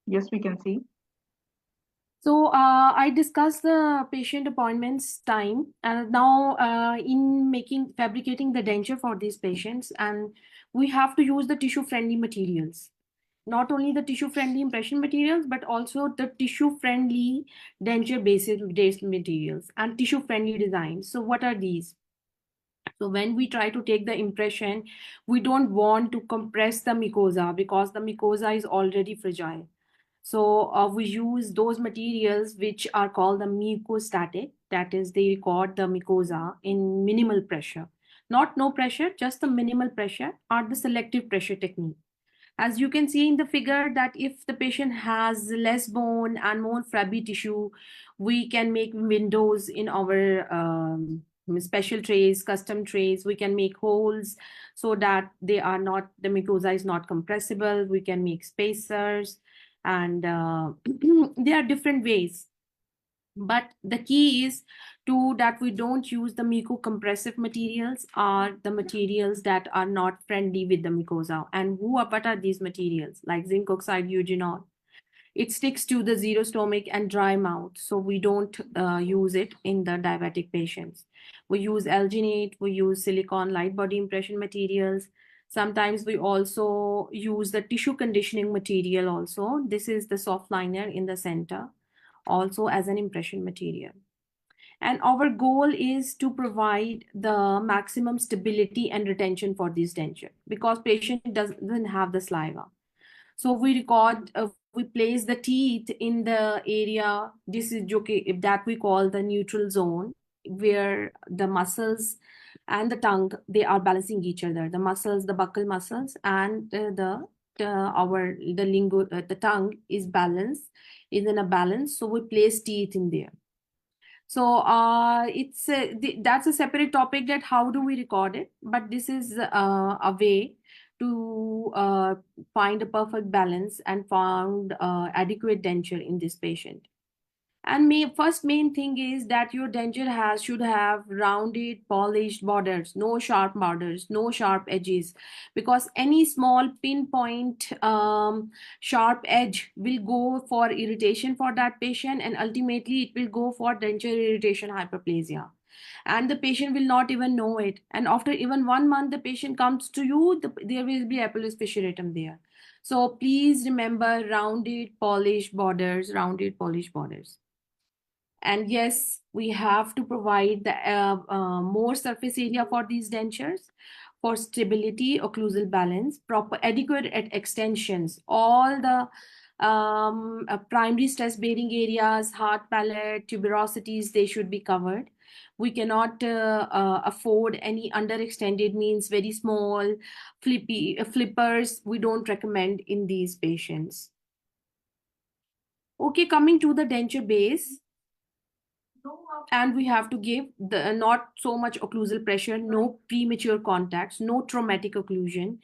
Yes, we can see. So I discussed the patient appointments time, and now in fabricating the denture for these patients, and we have to use the tissue-friendly materials. Not only the tissue-friendly impression materials, but also the tissue-friendly denture-based materials and tissue-friendly designs. So what are these? So when we try to take the impression, we don't want to compress the mucosa because the mucosa is already fragile. So we use those materials which are called the mucostatic, that is, they record the mucosa in minimal pressure. Not no pressure, just the minimal pressure, or the selective pressure technique. As you can see in the figure, that if the patient has less bone and more flabby tissue, we can make windows in our special trays, custom trays. We can make holes so that the mucosa is not compressible. We can make spacers, and there are different ways. But the key is that we don't use the mucocompressive materials or the materials that are not friendly with the mucosa. And what are these materials? Like zinc oxide eugenol. It sticks to the zero stomach and dry mouth, so we don't use it in the diabetic patients. We use alginate, we use silicone light body impression materials. Sometimes we also use the tissue conditioning material also. This is the soft liner in the center, also as an impression material. And our goal is to provide the maximum stability and retention for this denture because patient doesn't have the saliva. So we place the teeth in the area, this is that we call the neutral zone, where the muscles and the tongue, they are balancing each other. The muscles, the buccal muscles, and the tongue is in a balance. So we place teeth in there. So that's a separate topic, that how do we record it, but this is a way to find a perfect balance and found adequate denture in this patient. And first main thing is that your denture should have rounded, polished borders, no sharp borders, no sharp edges, because any small pinpoint sharp edge will go for irritation for that patient, and ultimately it will go for denture irritation hyperplasia. And the patient will not even know it. And after even 1 month, the patient comes to you, there will be apellus fissuratum there. So please remember rounded, polished borders, rounded, polished borders. And yes, we have to provide the more surface area for these dentures for stability, occlusal balance, proper adequate extensions, all the primary stress bearing areas, hard palate, tuberosities, they should be covered. We cannot afford any underextended, means very small, flippers. We don't recommend in these patients. Okay, coming to the denture base. And we have to give the not so much occlusal pressure, no premature contacts, no traumatic occlusion,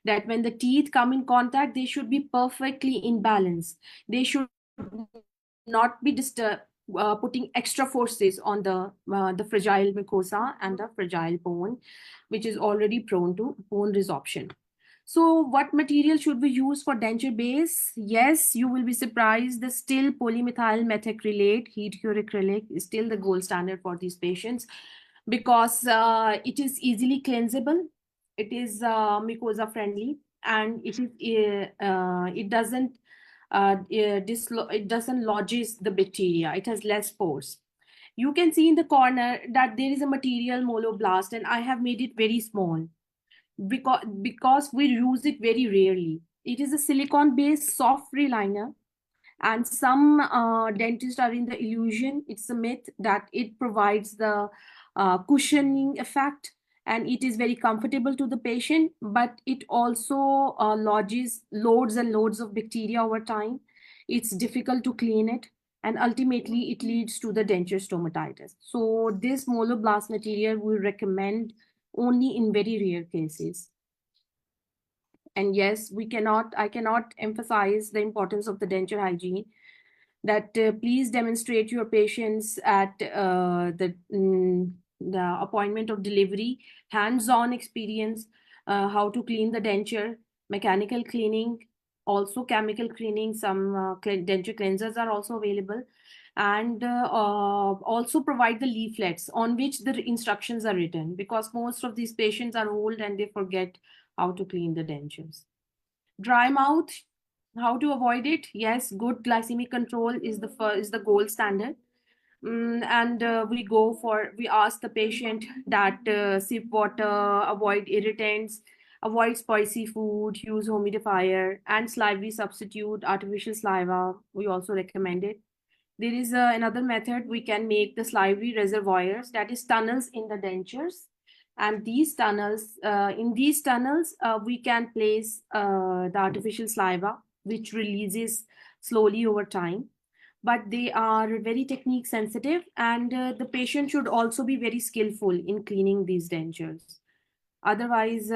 that when the teeth come in contact, they should be perfectly in balance. They should not be putting extra forces on the fragile mucosa and the fragile bone, which is already prone to bone resorption. So what material should we use for denture base? Yes, you will be surprised. The still polymethyl methacrylate, heat cure acrylic is still the gold standard for these patients. because it is easily cleansable, it is mucosa friendly, and it doesn't it doesn't lodges the bacteria. It has less pores. You can see in the corner that there is a material moloblast, and I have made it very small because we use it very rarely. It is a silicone based soft reliner, and some dentists are in the illusion, it's a myth, that it provides the cushioning effect and it is very comfortable to the patient, but it also lodges loads and loads of bacteria over time. It's difficult to clean it, and ultimately it leads to the denture stomatitis. So this moloblast material we recommend only in very rare cases. And yes, I cannot emphasize the importance of the denture hygiene, that please demonstrate your patients at the appointment of delivery, hands-on experience, how to clean the denture, mechanical cleaning, also chemical cleaning. Some denture cleansers are also available, and also provide the leaflets on which the instructions are written, because most of these patients are old and they forget how to clean the dentures. Dry mouth, how to avoid it? Yes, good glycemic control is the gold standard. We ask the patient that sip water, avoid irritants, avoid spicy food, use humidifier, and salivary substitute, artificial saliva. We also recommend it. There is another method. We can make the salivary reservoirs, that is tunnels in the dentures. And these tunnels, we can place the artificial saliva, which releases slowly over time. But they are very technique sensitive, and the patient should also be very skillful in cleaning these dentures. Otherwise, they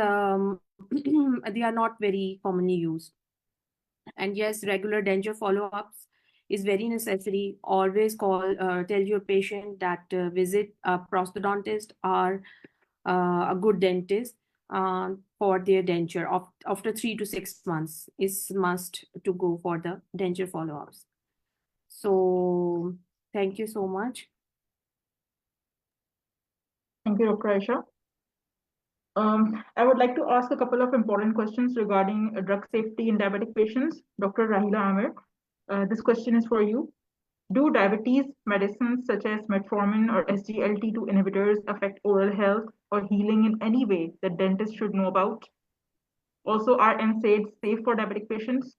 are not very commonly used. And yes, regular denture follow-ups is very necessary. Always tell your patient that visit a prosthodontist or a good dentist for their denture. After 3 to 6 months is must to go for the denture follow-ups. So thank you so much. Thank you, Dr. Aisha. I would like to ask a couple of important questions regarding drug safety in diabetic patients. Dr. Rahila Amir, this question is for you. Do diabetes medicines such as metformin or SGLT2 inhibitors affect oral health or healing in any way that dentists should know about? Also, are NSAIDs safe for diabetic patients?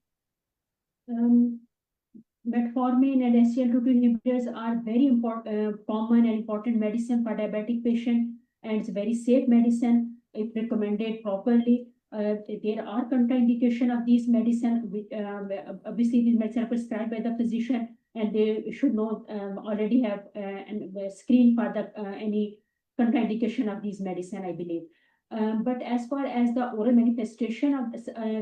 Metformin and SGLT2 inhibitors are very important, common and important medicine for diabetic patient, and it's very safe medicine if recommended properly. There are contraindication of these medicine. Obviously, these medicine are prescribed by the physician, and they should not already have screen for the any contraindication of these medicine, I believe. But as far as the oral manifestation of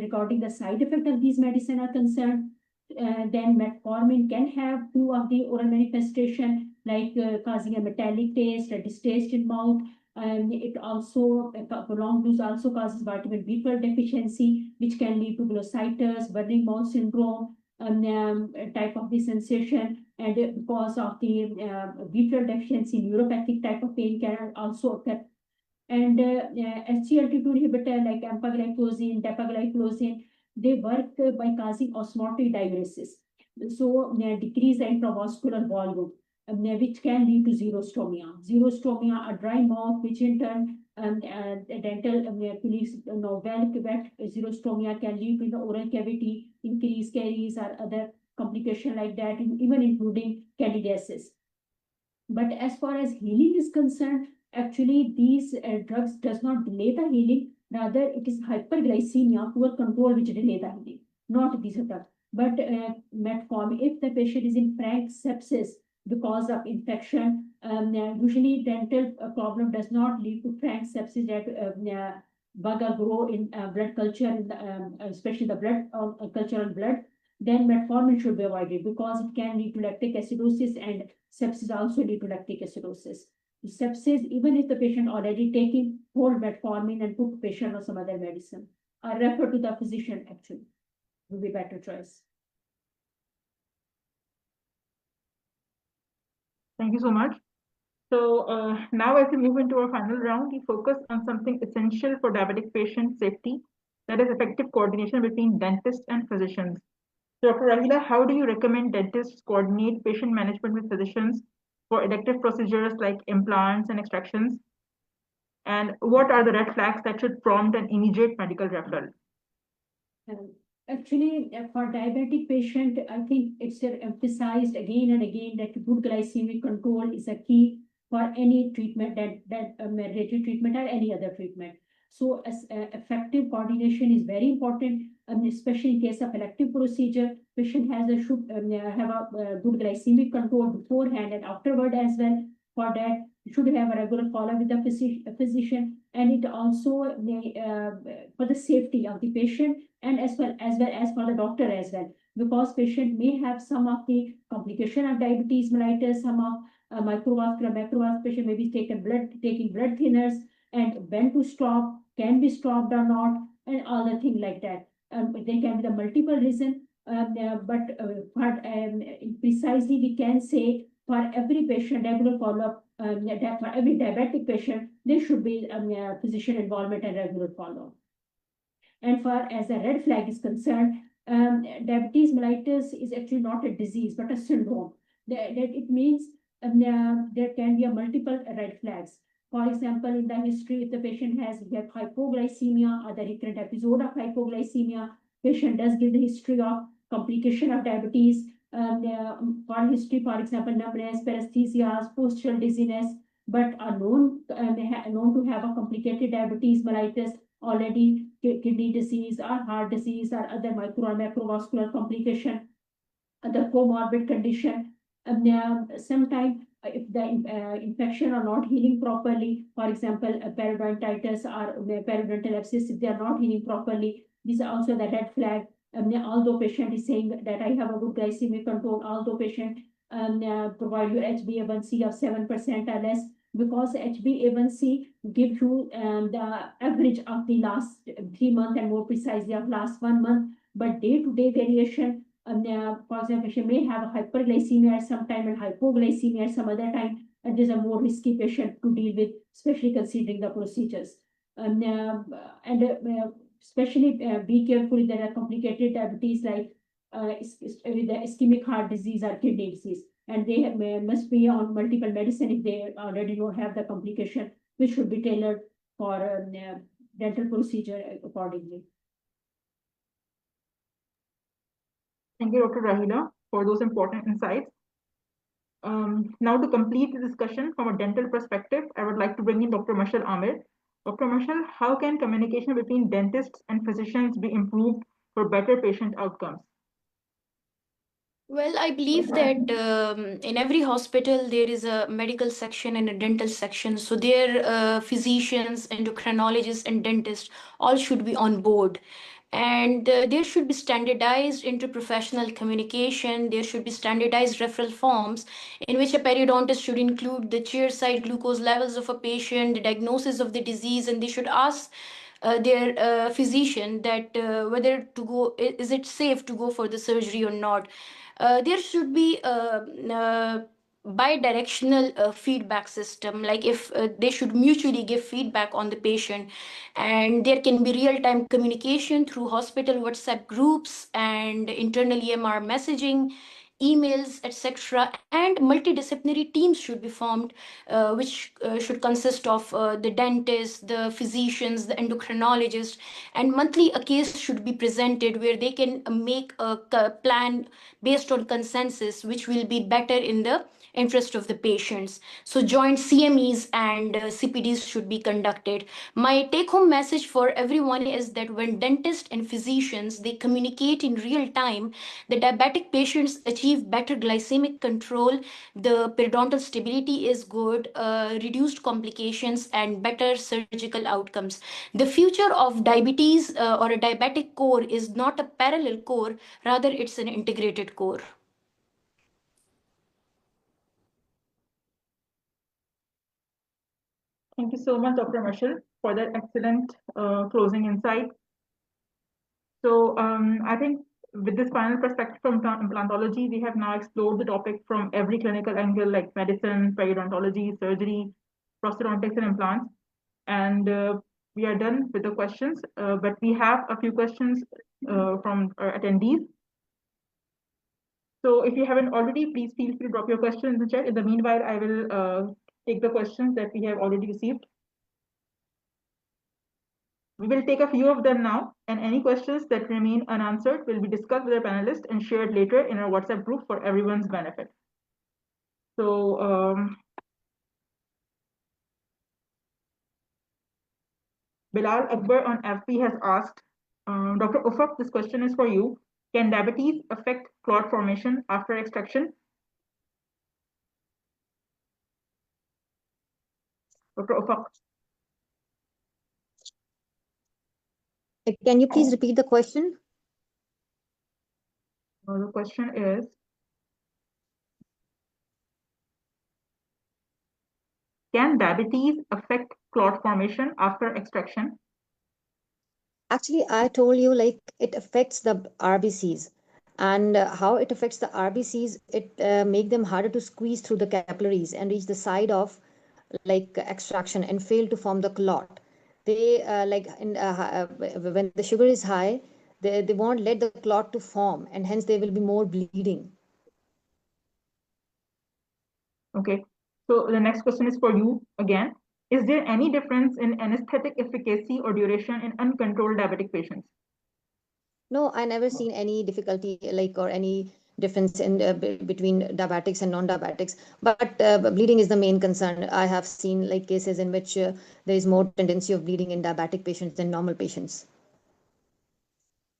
regarding the side effect of these medicine are concerned, then metformin can have two of the oral manifestation, like causing a metallic taste, a distaste in mouth. It also, prolonged use also causes vitamin B12 deficiency, which can lead to glossitis, burning mouth syndrome, type of the sensation. And because of the B12 deficiency, neuropathic type of pain can also occur. And SGLT2 inhibitor like empagliflozin, dapagliflozin, they work by causing osmotic diuresis. So decrease the intravascular volume, which can lead to xerostomia. Xerostomia, a dry mouth, which in turn dental wet xerostomia can lead to the oral cavity, increased caries or other complication like that, even including candidiasis. But as far as healing is concerned, actually these drugs does not delay the healing, rather it is hyperglycemia, poor control, which delay the healing, not these drugs. But metformin, if the patient is in frank sepsis because of infection, usually dental problem does not lead to frank sepsis, that bug or grow in blood culture, in the, especially the blood cultural blood, then metformin should be avoided because it can lead to lactic acidosis, and sepsis also lead to lactic acidosis. Sepsis, even if the patient already taking hold metformin and put patient on some other medicine, or refer to the physician, actually would be better choice. Thank you so much. So now as we move into our final round, we focus on something essential for diabetic patient safety, that is effective coordination between dentists and physicians. So Dr. Rahila, how do you recommend dentists coordinate patient management with physicians for elective procedures like implants and extractions? And what are the red flags that should prompt an immediate medical referral? Actually, for diabetic patient, I think it's emphasized again and again that good glycemic control is a key for any treatment, that mandatory treatment or any other treatment. So as effective coordination is very important, especially in case of elective procedure. Patient should have a good glycemic control beforehand and afterward as well. For that, should have a regular follow with the physician, and it also for the safety of the patient and as well as for the doctor as well, because patient may have some of the complication of diabetes mellitus, some of microvascular, macrovascular. Patient may be taking blood thinners, and when to stop, can be stopped or not, and all the things like that. There can be the multiple reason, but precisely we can say for every patient, regular follow-up, that for every diabetic patient, there should be physician involvement and regular follow-up. And for as a red flag is concerned, diabetes mellitus is actually not a disease but a syndrome. That it means there can be a multiple red flags. For example, in the history, if the patient has hypoglycemia or the recurrent episode of hypoglycemia, patient does give the history of complication of diabetes. For history, for example, numbness, paresthesias, postural dizziness, but are known to have a complicated diabetes mellitus already, kidney disease or heart disease or other micro or macrovascular complication, other comorbid condition. Sometimes if the infection are not healing properly, for example, periodontitis or periodontal abscess, if they are not healing properly, these are also the red flag. Although patient is saying that I have a good glycemic control, although patient provide you HbA1c of 7% or less, because HbA1c gives you the average of the last 3 months and more precisely of last 1 month, but day-to-day variation. For example, patient may have a hyperglycemia at some time and hypoglycemia at some other time, and there's a more risky patient to deal with, especially considering the procedures. Especially be careful if there are complicated diabetes like with the ischemic heart disease or kidney disease, and they must be on multiple medicine if they already don't have the complication, which should be tailored for dental procedure accordingly. Thank you, Dr. Rahila, for those important insights. Now, to complete the discussion from a dental perspective, I would like to bring in Dr. Mashal Amir. Dr. Mashal, how can communication between dentists and physicians be improved for better patient outcomes? Well, I believe that in every hospital there is a medical section and a dental section. So their physicians, endocrinologists, and dentists all should be on board. And there should be standardized interprofessional communication. There should be standardized referral forms in which a periodontist should include the chairside glucose levels of a patient, the diagnosis of the disease, and they should ask their physician that whether to go, is it safe to go for the surgery or not. There should be bi-directional feedback system, like if they should mutually give feedback on the patient, and there can be real-time communication through hospital WhatsApp groups and internal EMR messaging, emails, etc. And multidisciplinary teams should be formed, which should consist of the dentist, the physicians, the endocrinologist, and monthly a case should be presented where they can make a plan based on consensus, which will be better in the interest of the patients. So joint CMEs and CPDs should be conducted. My take home message for everyone is that when dentists and physicians they communicate in real time, the diabetic patients achieve better glycemic control, the periodontal stability is good, reduced complications, and better surgical outcomes. The future of diabetes or a diabetic core is not a parallel core, rather it's an integrated core. Thank you so much, Dr. Mashal, for that excellent closing insight. So I think with this final perspective from implantology, we have now explored the topic from every clinical angle, like medicine, periodontology, surgery, prosthodontics, and implants. And we are done with the questions, but we have a few questions from our attendees. So if you haven't already, please feel free to drop your question in the chat. In the meanwhile, I will take the questions that we have already received. We will take a few of them now, and any questions that remain unanswered will be discussed with our panelists and shared later in our WhatsApp group for everyone's benefit. So Bilal Akbar on FB has asked, Dr. Ufaq, this question is for you. Can diabetes affect clot formation after extraction? Dr. Ufaq. Can you please repeat the question? The question is, can diabetes affect clot formation after extraction? Actually, I told you like it affects the RBCs, and how it affects the RBCs, it make them harder to squeeze through the capillaries and reach the side of like extraction and fail to form the clot. They when the sugar is high, they won't let the clot to form, and hence there will be more bleeding. Okay, so the next question is for you again. Is there any difference in anesthetic efficacy or duration in uncontrolled diabetic patients? No, I never seen any difficulty like or any difference in between diabetics and non-diabetics. But bleeding is the main concern. I have seen like cases in which there is more tendency of bleeding in diabetic patients than normal patients.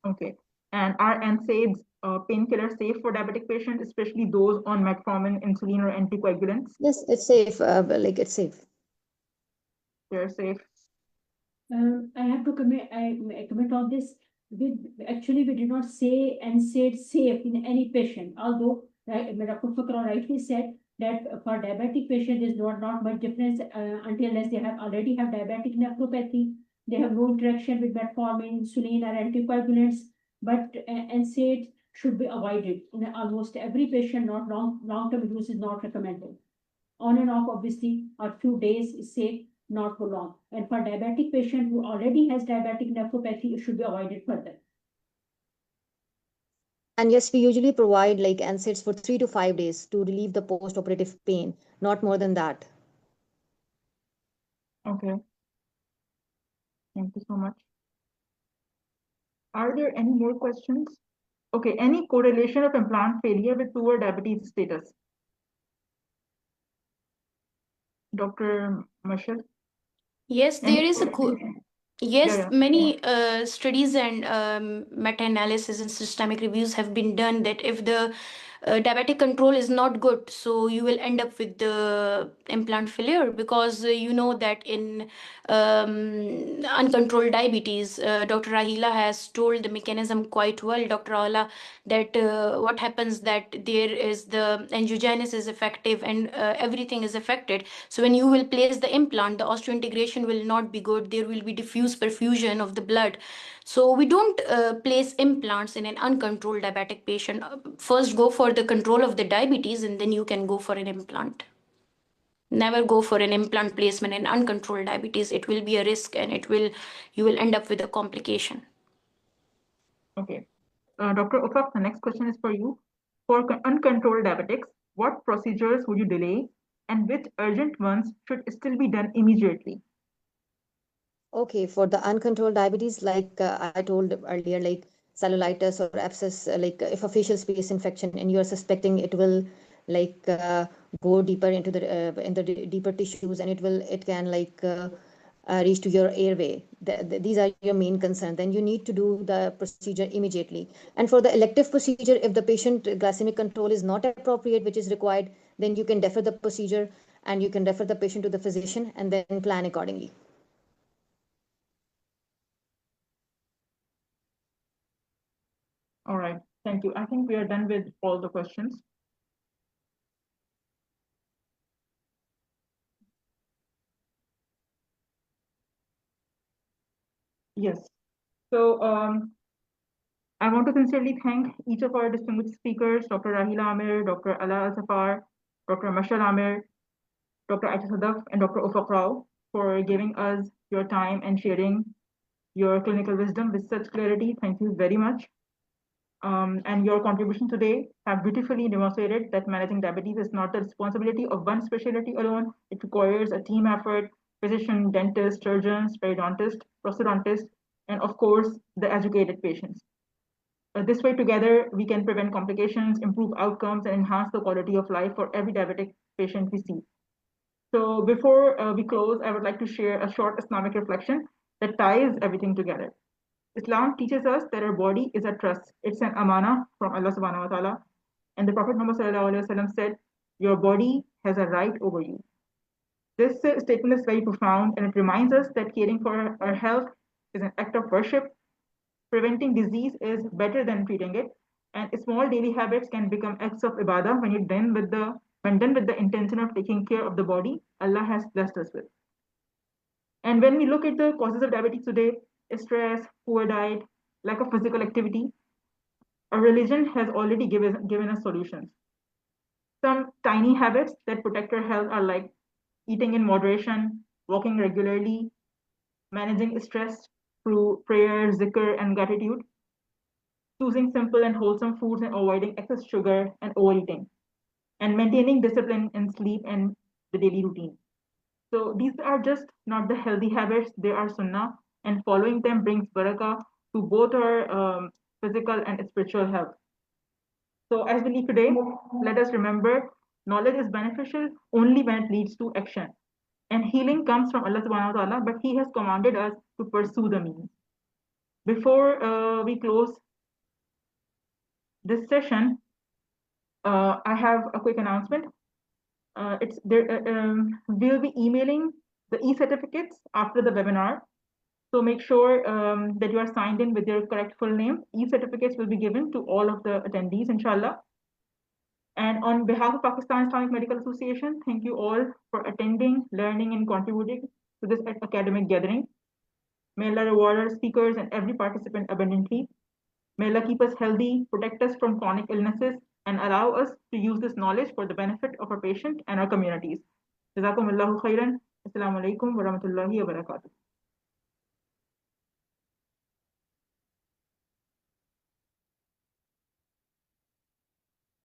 Okay, and are NSAIDs painkillers safe for diabetic patients, especially those on metformin, insulin, or anticoagulants? Yes, it's safe. Like it's safe. They're safe. I have to comment. I comment on this. Actually, we did not say and said safe in any patient. Although, Dr. Fakra rightly said that for diabetic patients, there's not much difference until unless they already have diabetic nephropathy. They have no interaction with metformin, insulin, or anticoagulants. But NSAIDs should be avoided in almost every patient. Not long-term use is not recommended. On and off, obviously, or few days is safe, not for long. And for diabetic patient who already has diabetic nephropathy, it should be avoided further. And yes, we usually provide like NSAIDs for 3 to 5 days to relieve the post-operative pain, not more than that. Okay. Thank you so much. Are there any more questions? Okay, any correlation of implant failure with poor diabetes status? Dr. Mashal? Yes, there is a yes, Yeah. many studies and meta-analysis and systemic reviews have been done that if the diabetic control is not good, so you will end up with the implant failure, because you know that in uncontrolled diabetes, Dr. Rahila has told the mechanism quite well, Dr. Ala, that what happens that there is the angiogenesis is effective and everything is affected. So when you will place the implant, the osseointegration will not be good. There will be diffuse perfusion of the blood. So we don't place implants in an uncontrolled diabetic patient. First go for the control of the diabetes and then you can go for an implant. Never go for an implant placement in uncontrolled diabetes. It will be a risk and you will end up with a complication. Okay. Dr. Ufaq, the next question is for you. For uncontrolled diabetics, what procedures would you delay and which urgent ones should still be done immediately? Okay, for the uncontrolled diabetes, like I told earlier, like cellulitis or abscess, like if a facial space infection and you are suspecting it will like go deeper into the deeper tissues, and it can like reach to your airway. These are your main concern. Then you need to do the procedure immediately. And for the elective procedure, if the patient glycemic control is not appropriate, which is required, then you can defer the procedure and you can refer the patient to the physician and then plan accordingly. All right, thank you. I think we are done with all the questions. Yes. So I want to sincerely thank each of our distinguished speakers, Dr. Rahila Amir, Dr. Ala Al-Safar, Dr. Mashal Amir, Dr. Aisha Sadaf, and Dr. Ufaq Rao for giving us your time and sharing your clinical wisdom with such clarity. Thank you very much. And your contribution today have beautifully demonstrated that managing diabetes is not the responsibility of one specialty alone. It requires a team effort, physician, dentist, surgeons, periodontist, prosthodontist, and of course, the educated patients. This way together, we can prevent complications, improve outcomes, and enhance the quality of life for every diabetic patient we see. So before we close, I would like to share a short Islamic reflection that ties everything together. Islam teaches us that our body is a trust. It's an amana from Allah subhanahu wa ta'ala. And the Prophet Muhammad said, your body has a right over you. This statement is very profound and it reminds us that caring for our health is an act of worship. Preventing disease is better than treating it. And small daily habits can become acts of ibadah when done with the intention of taking care of the body Allah has blessed us with. And when we look at the causes of diabetes today, stress, poor diet, lack of physical activity, our religion has already given us solutions. Some tiny habits that protect our health are like eating in moderation, walking regularly, managing stress through prayer, zikr, and gratitude, choosing simple and wholesome foods and avoiding excess sugar and overeating, and maintaining discipline in sleep and the daily routine. So these are just not the healthy habits, they are sunnah, and following them brings barakah to both our physical and spiritual health. So as we leave today, let us remember knowledge is beneficial only when it leads to action. And healing comes from Allah subhanahu wa ta'ala, but He has commanded us to pursue the means. Before we close this session, I have a quick announcement. We'll be emailing the e-certificates after the webinar. So make sure that you are signed in with your correct full name. E-certificates will be given to all of the attendees, inshallah. And on behalf of Pakistan Islamic Medical Association, thank you all for attending, learning, and contributing to this academic gathering. May Allah reward our speakers and every participant abundantly. May Allah keep us healthy, protect us from chronic illnesses, and allow us to use this knowledge for the benefit of our patient and our communities. Jazakumullahu khairan. Assalamu alaikum wa rahmatullahi wa barakatuh.